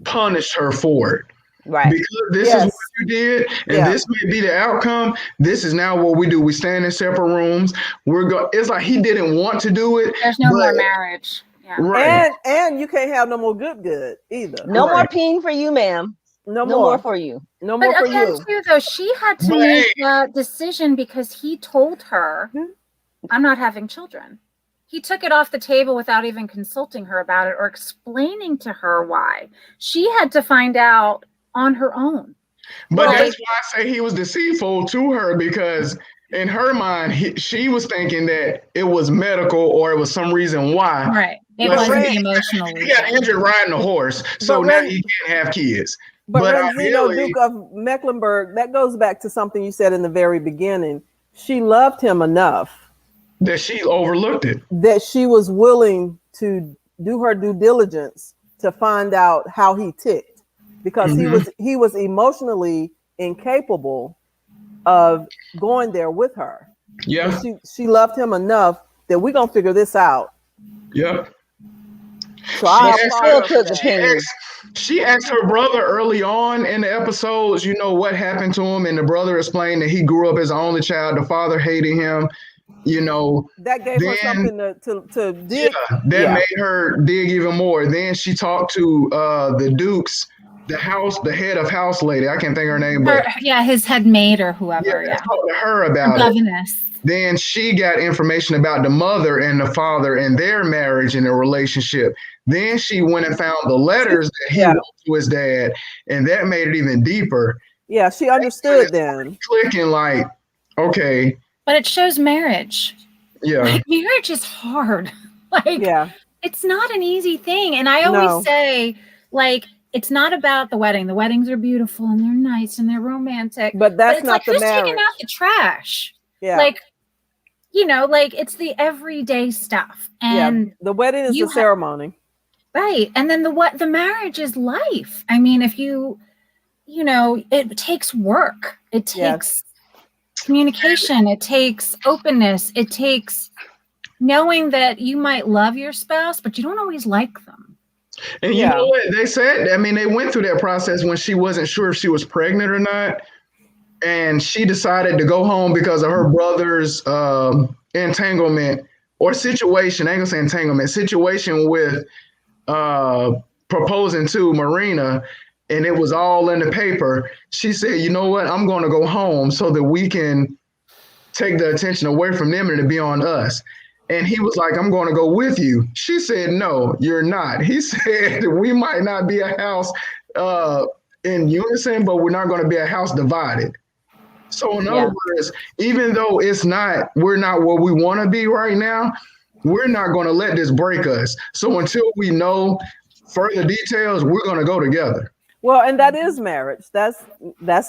punished her for it. Right. Because this Yes. is what you did, and Yeah. this may be the outcome. This is now what we do. We stand in separate rooms. It's like he didn't want to do it. There's no more but- marriage. Yeah. Right. And you can't have no more good either. No more Right. peeing for you, ma'am. No No more for you. No more But for again, you. too, though, she had to But make that decision because he told her, Hmm. I'm not having children. He took it off the table without even consulting her about it or explaining to her why. She had to find out on her own. But Well, that's why I say he was deceitful to her, because in her mind, she was thinking that it was medical or it was some reason why. Right. It But wasn't Ren- emotional. He got injured riding a horse, so But now Ren- he can't have kids. But But Ranzeno, ideally- Duke of Mecklenburg, that goes back to something you said in the very beginning. She loved him enough That she overlooked it. that she was willing to do her due diligence to find out how he ticked, because he was emotionally incapable of going there with her. Yeah. She loved him enough that we're gonna figure this out. Yeah. So I She applaud still her for took the that. pin. She asked her brother early on in the episodes, what happened to him, and the brother explained that he grew up as an only child. The father hated him. That gave her Then- something to dig. That Yeah. made her dig even more. Then she talked to the Dukes, the head of house lady. I can't think of her name, but his head maid or whoever. Yeah. talked to her about it. Governess. Then she got information about the mother and the father and their marriage and their relationship. Then she went and found the letters that he wrote to his dad, and that made it even deeper. Yeah, she understood then. Clicking like, okay, But it shows marriage. yeah, Like, marriage is hard. Like, Yeah. it's not an easy thing. And I always No. say, like, it's not about the wedding. The weddings are beautiful and they're nice and they're romantic. But that's it's not like, the who's marriage. taking out the trash? Yeah. Like, like it's the everyday stuff. And The wedding is you the ceremony. right. And then the marriage is life. I mean, if it takes work. It takes communication. It takes openness. It takes knowing that you might love your spouse, but you don't always like them. and you know what they said? I mean, they went through that process when she wasn't sure if she was pregnant or not, and she decided to go home because of her brother's entanglement or situation. I ain't gonna say entanglement. Situation with proposing to Marina, and it was all in the paper. She said, "You know what? I'm going to go home so that we can take the attention away from them and to be on us. And he was like, I'm going to go with you. She said, no, you're not. He said, we might not be a house in unison, but we're not going to be a house divided. So in other words, even though we're not where we want to be right now, we're not going to let this break us. So until we know further details, we're going to go together. Well, and that is marriage. That's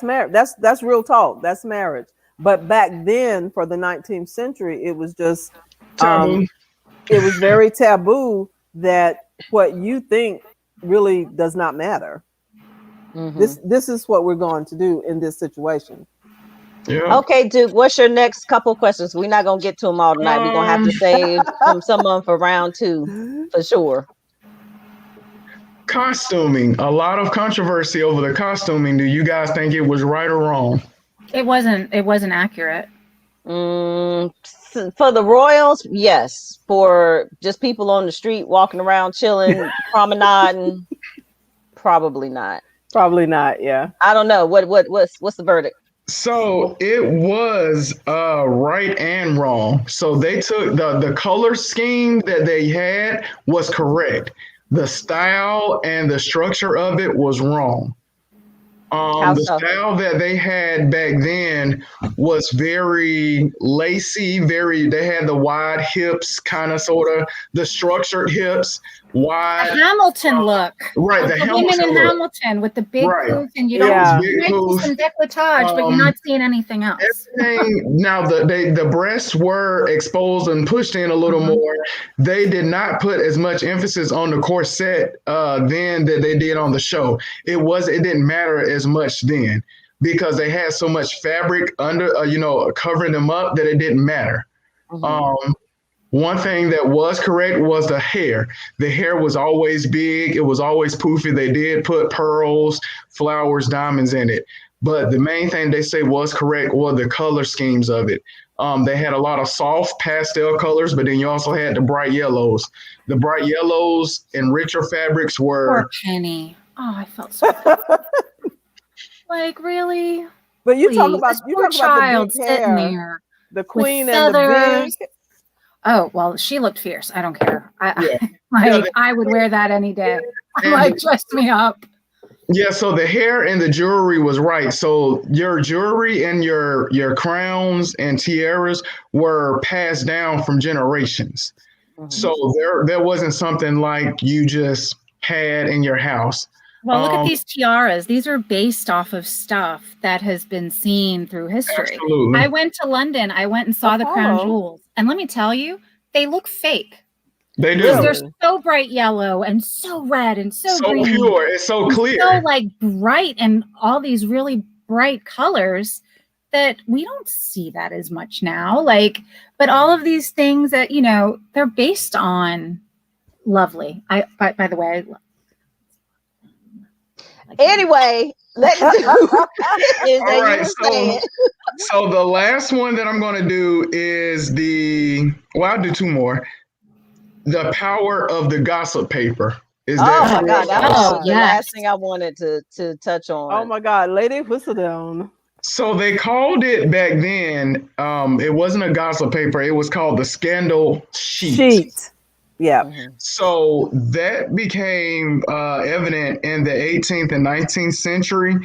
marriage. That's real talk. That's marriage. But back then, for the 19th century, it was just it was very taboo that what you think really does not matter. Mm-hmm. This is what we're going to do in this situation. Yeah. Okay, Duke, what's your next couple questions? We're not going to get to them all tonight. We're going to have to save some of them for round 2 for sure. Costuming. A lot of controversy over the costuming. Do you guys think it was right or wrong? It wasn't accurate. For the royals, yes. For just people on the street walking around, chilling, promenading, probably not. Probably not. Yeah. I don't know. What's the verdict? So it was right and wrong. So they took the color scheme that they had was correct. The style and the structure of it was wrong. Style that they had back then was very lacy, they had the wide hips, kind of sort of the structured hips, wide. The Hamilton look. Right, the Hamilton women in Hamilton with the big poof, and you don't see some decolletage, but you're not seeing anything else. Now the breasts were exposed and pushed in a little more. They did not put as much emphasis on the corset then that they did on the show. It didn't matter as much then because they had so much fabric under covering them up that it didn't matter. One thing that was correct was the hair. The hair was always big. It was always poofy. They did put pearls, flowers, diamonds in it. But the main thing they say was correct were the color schemes of it. They had a lot of soft pastel colors, but then you also had the bright yellows. The bright yellows and richer fabrics were... Poor Penny. Oh, I felt so like, really? But you talk about child the big sitting hair, there. The queen and the big... Oh, well, she looked fierce. I don't care. I would wear that any day. Dress me up. Yeah, so the hair and the jewelry was right. So your jewelry and your crowns and tiaras were passed down from generations. Mm-hmm. So there wasn't something like you just had in your house. Well, look at these tiaras. These are based off of stuff that has been seen through history. Absolutely. I went to London. I went and saw the crown jewels. And let me tell you, they look fake. They do. They're so bright yellow and so red and so green. So pure. It's so clear. So bright and all these really bright colors that we don't see that as much now. But all of these things that, they're based on lovely. By the way, anyway, let's do all right, so the last one that I'm going to do is I'll do 2 more. The power of the gossip paper. Is my God, that was the last thing I wanted to touch on. Oh my God, Lady Whistledown. So they called it back then, it wasn't a gossip paper, it was called the scandal sheet. Yeah. Mm-hmm. So that became evident in the 18th and 19th century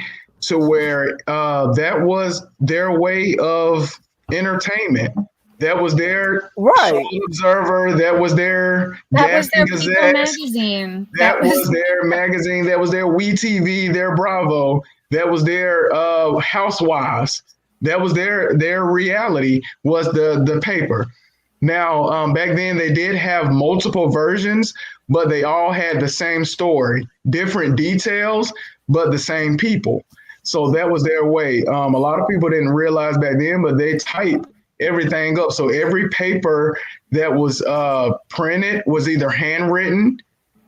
to where that was their way of entertainment. That was their Observer. That was their Gadsby Gazette magazine. That was their magazine. That was their WeTV, their Bravo. That was their Housewives. That was their reality was the paper. Now, back then they did have multiple versions, but they all had the same story, different details, but the same people. So that was their way. A lot of people didn't realize back then, but they typed everything up. So every paper that was printed was either handwritten,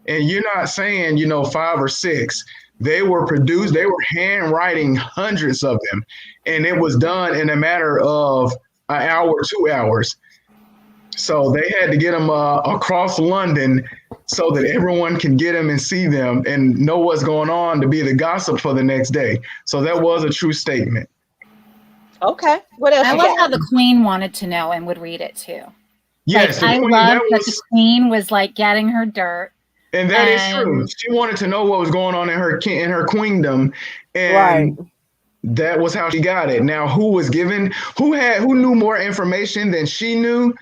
and you're not saying, 5 or 6. They were produced, they were handwriting hundreds of them, and it was done in a matter of an hour, 2 hours. So they had to get them across London so that everyone can get them and see them and know what's going on to be the gossip for the next day. So that was a true statement. Okay. What else? I you love got? how the queen wanted to know and would read it too. Yes, Like, I the queen, love that the queen was like getting her dirt. and that is true. She wanted to know what was going on in her queendom, and that was how she got it. Now, who knew more information than she knew?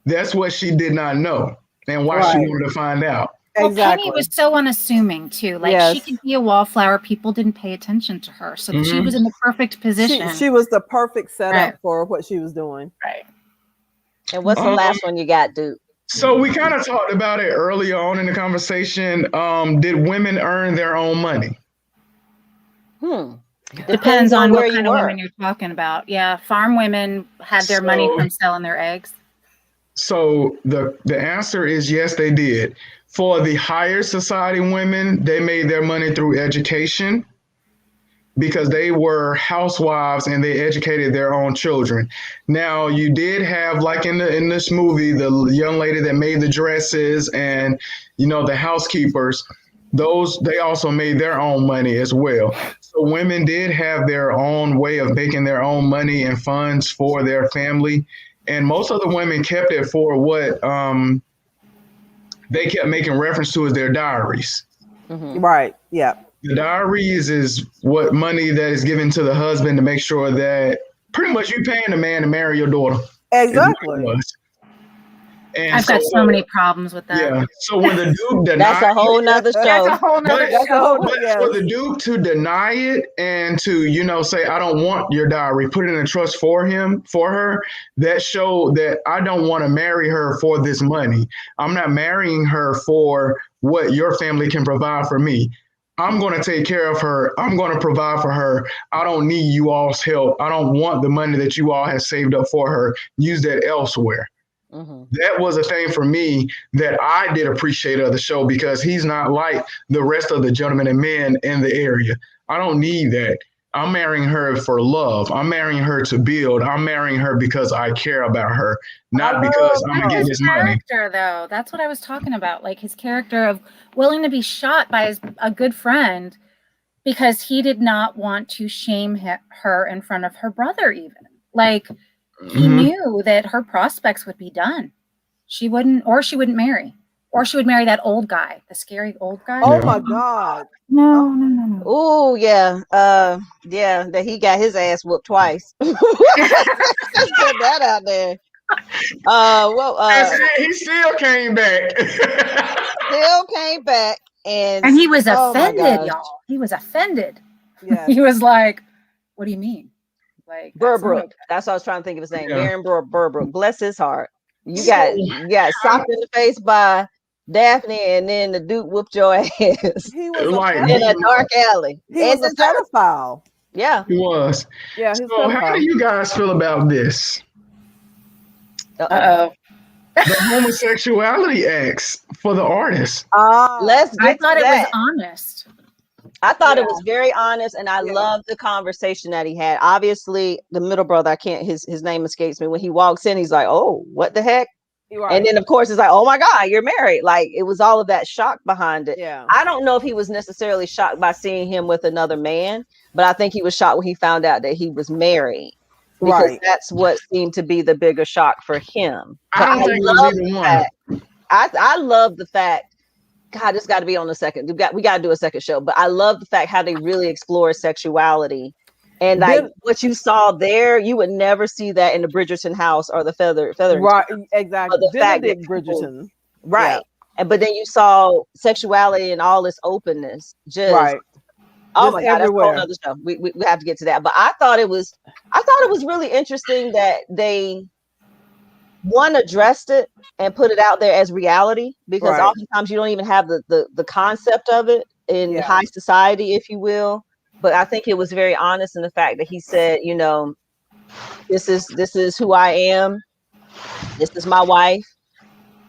That's what she did not know, and why she wanted to find out. Well, Penny was so unassuming too. Like she could be a wallflower. People didn't pay attention to her, so she was in the perfect position. She was the perfect setup for what she was doing. Right. And what's the last one you got, dude? So we kind of talked about it early on in the conversation. Did women earn their own money? Depends on what kind of women you're talking about. Yeah, farm women had their money from selling their eggs. So the answer is yes, they did. For the higher society women, they made their money through education because they were housewives and they educated their own children. Now, you did have, like in this movie, the young lady that made the dresses and, the housekeepers, they also made their own money as well. So women did have their own way of making their own money and funds for their family. And most of the women kept it for what they kept making reference to as their diaries. Right. Yeah. The diaries is what money that is given to the husband to make sure that pretty much you paying the man to marry your daughter. Exactly. And I've got so many problems with that. Yeah. So when the Duke denied, that's a whole nother show. That's a whole nother show. But for the Duke to deny it and to say I don't want your diary, put it in a trust for her, that showed that I don't want to marry her for this money. I'm not marrying her for what your family can provide for me. I'm going to take care of her. I'm going to provide for her. I don't need you all's help. I don't want the money that you all have saved up for her. Use that elsewhere. That was a thing for me that I did appreciate of the show because he's not like the rest of the gentlemen and men in the area. I don't need that. I'm marrying her for love. I'm marrying her to build. I'm marrying her because I care about her, not because I'm going to get this money. Though, that's what I was talking about. Like his character of willing to be shot by a good friend because he did not want to shame her in front of her brother even. Like he knew that her prospects would be done. She wouldn't marry. Or she would marry that old guy, the scary old guy. Oh my God. No. Oh yeah. Yeah, that he got his ass whooped twice. Put that out there. He still came back. And he was offended, y'all. He was offended. Yeah. He was like, what do you mean? Like Burbrook. That's what I was trying to think of his name. Aaron Burbrook. Bless his heart. You got socked in the face by Daphne, and then the Duke whooped your ass. He was in a dark alley. He was a pedophile. Yeah. He was. Yeah. So how do you guys feel about this? Uh-oh. The homosexuality acts for the artist. Let's get I thought to it that. was honest. I thought it was very honest, and I loved the conversation that he had. Obviously, the middle brother, his name escapes me. When he walks in, he's like, "Oh, what the heck?" Right. And then, of course, it's like, "Oh my God, you're married!" Like it was all of that shock behind it. Yeah. I don't know if he was necessarily shocked by seeing him with another man, but I think he was shocked when he found out that he was married, because that's what seemed to be the bigger shock for him. I don't think it was either one. I love the fact. God, this got to be on the second. We got to do a second show. But I love the fact how they really explore sexuality, and like what you saw there, you would never see that in the Bridgerton house or the feather. Right, exactly. The fact that Bridgerton, right, and but then you saw sexuality and all this openness, just oh my God, everywhere. That's a whole other show. We have to get to that. But I thought it was really interesting that they addressed it and put it out there as reality, because oftentimes you don't even have the concept of it in high society, if you will. But I think it was very honest in the fact that he said, this is who I am. This is my wife.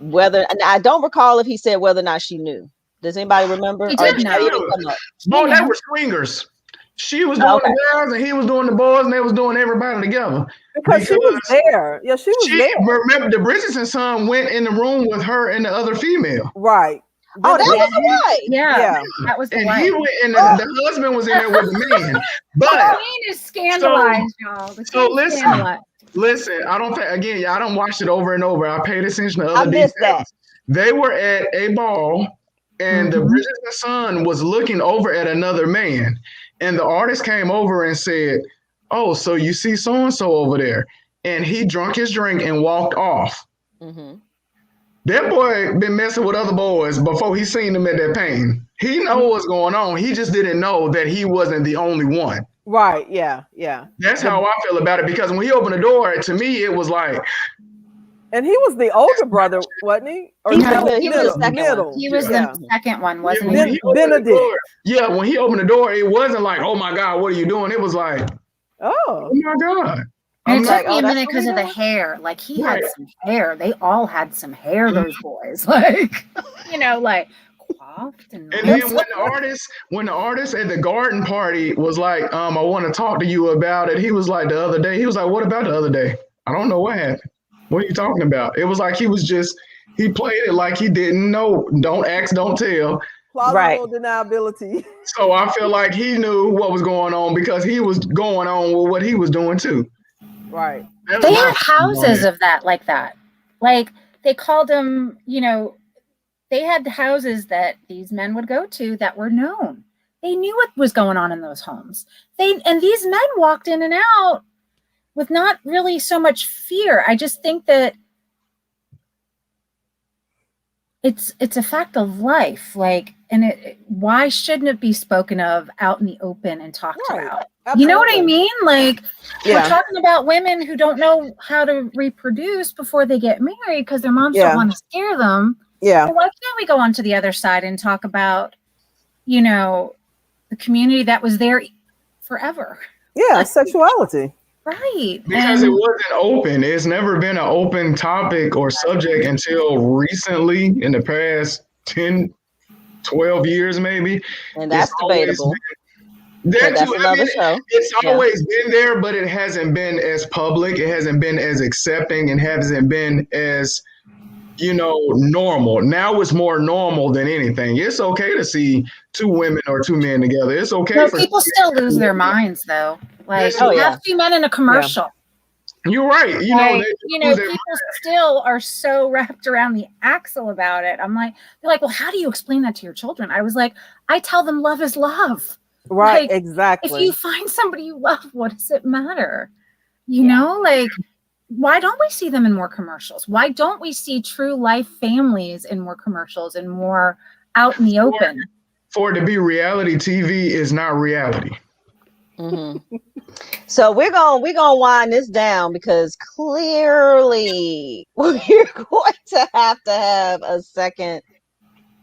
And I don't recall if he said whether or not she knew. Does anybody remember? He did know. No, they were swingers. She was doing the girls and he was doing the boys, and they was doing everybody together. Because she was there. Yeah, she was there. Remember, the Bridgerton son went in the room with her and the other female. Right. Oh, that was Benedict. the wife. Yeah, that was the And wife. he went, and the husband was in there with the man. The But queen is scandalized, y'all. The so queen's listen. scandalized. listen, I don't again, I don't watch it over and over. I paid attention to I other missed details. that. They were at a ball, and the Bridgerton son was looking over at another man, and the artist came over and said, "Oh, so you see so and so over there?" And he drank his drink and walked off. Mm-hmm. That boy been messing with other boys before he seen them at that pain. He know what's going on. He just didn't know that he wasn't the only one. Right. Yeah. Yeah. That's how I feel about it, because when he opened the door, to me, it was like, And he was the older brother, wasn't he? Or He was middle, the middle, second one. middle. He was Yeah. the second one, wasn't when he? he opened the Benedict. door, when he opened the door, it wasn't like, "Oh my God, what are you doing?" It was like, Oh. "Oh my God." And I'm it not- took me a that's minute what because we of the doing? hair. Like he had Right. some hair. They all had some hair, those boys. Like, like coiffed and And then when the artist at the garden party was like, I want to talk to you about it. He was like, the other day, he was like, "What about the other day?" I don't know what happened. What are you talking about? It was like he played it like he didn't know. Don't ask, don't tell. Plausible deniability. So I feel like he knew what was going on because he was going on with what he was doing too. Right. That's they my had houses opinion. of that like that. Like they called them, they had houses that these men would go to that were known. They knew what was going on in those homes. And these men walked in and out with not really so much fear. I just think that it's a fact of life. Like, and why shouldn't it be spoken of out in the open and talked Right. about? Absolutely. You know what I mean? Like, Yeah. we're talking about women who don't know how to reproduce before they get married because their moms Yeah. don't want to scare them. Yeah. Well, why can't we go on to the other side and talk about, the community that was there forever? Yeah. Sexuality. Right. Because it wasn't open. It's never been an open topic or subject until recently, in the past 10, 12 years, maybe. And that's It's always debatable. That But that's too. another show. It's Yeah. always been there, but it hasn't been as public. It hasn't been as accepting, and hasn't been as, normal. Now it's more normal than anything. It's okay to see two women or two men together. It's okay No, for people still lose their minds, though. Like, Oh, you yeah. have two men in a commercial. You're right. Like, they lose their people still are so wrapped around the axle about it. I'm like, they're like, well, how do you explain that to your children? I was like, I tell them love is love. Right. Like, Exactly. If you find somebody you love, what does it matter? Like, why don't we see them in more commercials? Why don't we see true life families in more commercials and more out in the open? For it to be reality, TV is not reality. Mm-hmm. So we're gonna wind this down because clearly we're going to have a second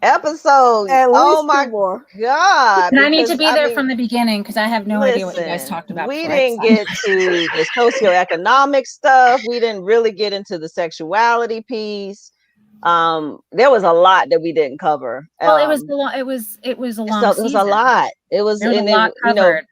episode. At least Oh my two more. God! And I need to because, be there from the beginning because I have no idea what you guys listen, talked about. We before I didn't decided. get to the socioeconomic stuff. We didn't really get into the sexuality piece. There was a lot that we didn't cover. Well, it was a long. It was a long. It was a lot. It was There was a and lot covered.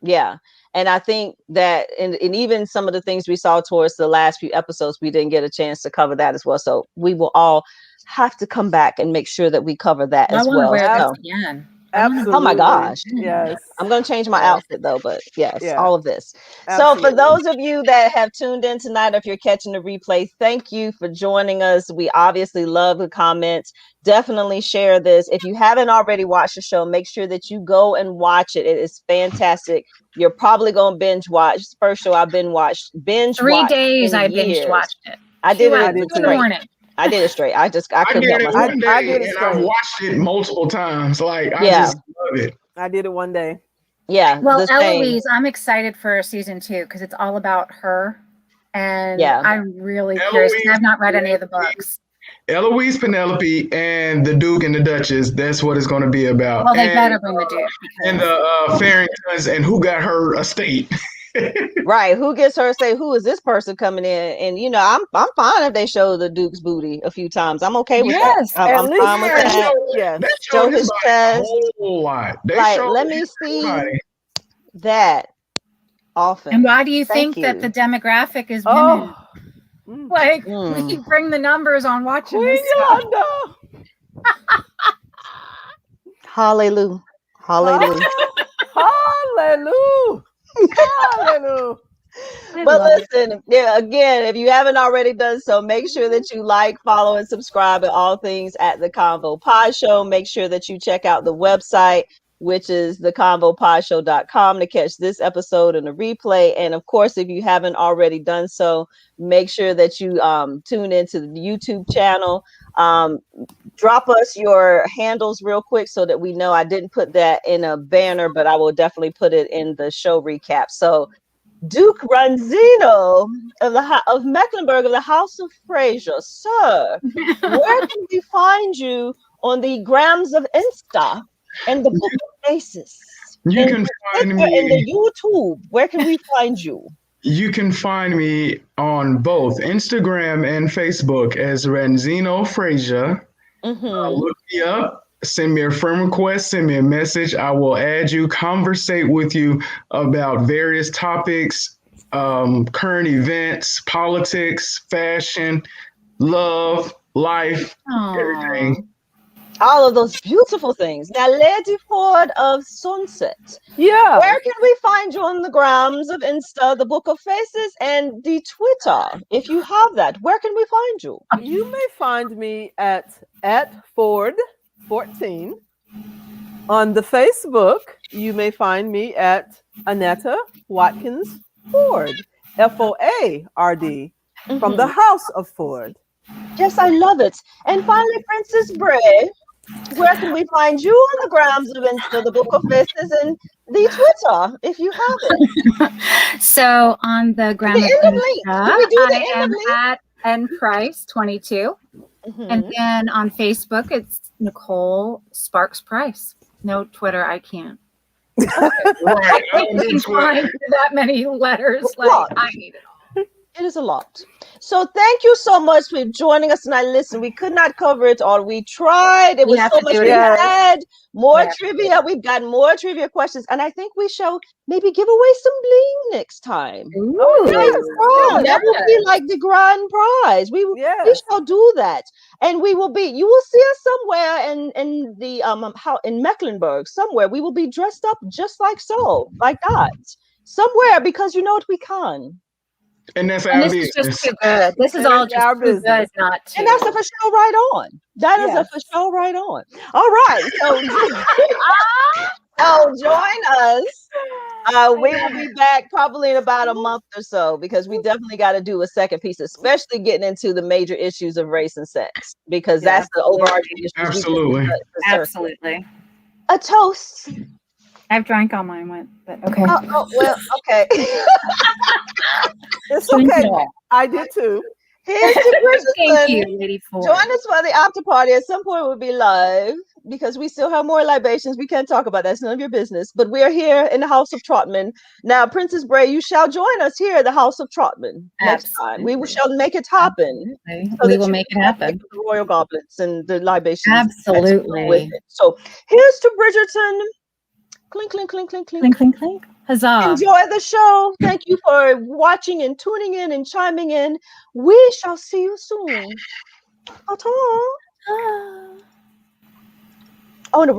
yeah. And I think that and even some of the things we saw towards the last few episodes, we didn't get a chance to cover that as well. So we will all have to come back and make sure that we cover that as well. I want to wear So, this again. Absolutely. oh my gosh. Yes. I'm going to change my outfit though, but yes, Yeah. all of this. Absolutely. So for those of you that have tuned in tonight, if you're catching the replay, thank you for joining us. We obviously love the comments. Definitely share this. If you haven't already watched the show, make sure that you go and watch it. It is fantastic. You're probably going to binge watch. It's the first show I binge watched 3 days in I binge years. watched it. I did I it did in the too. morning. I did it straight. I I couldn't did help it myself. one day, I did it and straight. I've watched it multiple times. Like, I Yeah. just love it. I did it one day. Yeah. Well, the same. Eloise, I'm excited for season 2 because it's all about her, and Yeah. I'm really curious. 'Cause Eloise, I've not read any of the books. Eloise, Penelope, and the Duke and the Duchess. That's what it's going to be about. Well, they and, better bring the Duke and because the Farringtons and who got her estate. Right. Who gets her say, who is this person coming in? And I'm fine if they show the Duke's booty a few times. I'm okay with Yes, that. At I'm least fine with They that. showed- Yes. they Show showed his body chest. a whole lot. They Like, showed let me see everybody. that often. and why do you Thank think that you. the demographic is women? Oh. Mm. Like Mm. we bring the numbers on watching Queen this stuff. Yolanda. Hallelujah. Hallelujah. Hallelujah. Hallelujah. But listen, yeah, again, if you haven't already done so, make sure that you like, follow, and subscribe at all things at the Convo Pod Show. Make sure that you check out the website, which is theconvopodshow.com, to catch this episode and the replay. And of course, if you haven't already done so, make sure that you tune into the YouTube channel. Drop us your handles real quick so that we know. I didn't put that in a banner, but I will definitely put it in the show recap. So Duke Ranzeno of Mecklenburg of the House of Frazier, sir, where can we find you on the grams of Insta and the Book of Faces? You can find me in the YouTube. Where can we find you? You can find me on both Instagram and Facebook as Ranzeno Frazier. Look me up. Send me a friend request, send me a message. I will add you, conversate with you about various topics, current events, politics, fashion, love, life, everything. All of those beautiful things. Now, Lady Ford of Sunset. Yeah. Where can we find you on the grams of Insta, the Book of Faces, and the Twitter? If you have that, where can we find you? You may find me at Ford14. On the Facebook, you may find me at Annetta Watkins-Foard, Foard, from the House of Ford. Yes, I love it. And finally, Princess Bray, where can we find you on the grams of Insta, the Book of Faces, and the Twitter, if you have it? So on the gram of Insta, I am at Preiss22. And then on Facebook, it's Nicole Sparks Preiss. No Twitter, I can't. Right. I can't find that many letters. Like, I need it all. It is a lot. So thank you so much for joining us tonight. Listen, we could not cover it all. We tried. It was so much. We had more trivia. We've got more trivia questions. And I think we shall maybe give away some bling next time. That will be like the grand prize. We shall do that. And we will be, you will see us somewhere in the in Mecklenburg, somewhere. We will be dressed up just like that. Somewhere, because you know what, we can. And that's our business. This is just too good. This is all just too good not to. And that's a for sure right on. That is a for sure right on. All right. So join us. We will be back probably in about a month or so, because we definitely got to do a second piece, especially getting into the major issues of race and sex, because that's the overarching issue. Absolutely. Absolutely. A toast. I've drank all mine, but okay. Well, okay. It's okay. I did too. Here's to Bridgerton. Thank you, Lady Ford. Join us for the after party. At some point, we'll be live, because we still have more libations. We can't talk about that. It's none of your business. But we are here in the House of Trotman. Now, Princess Bray, you shall join us here at the House of Trotman next time. We shall make it happen. So we will make it happen. The royal goblets and the libations. Absolutely. With it. So here's to Bridgerton. Clink, clink, clink, clink, clink. Clink, clink, clink. Huzzah. Enjoy the show. Thank you for watching and tuning in and chiming in. We shall see you soon. Ta-ta. Oh, the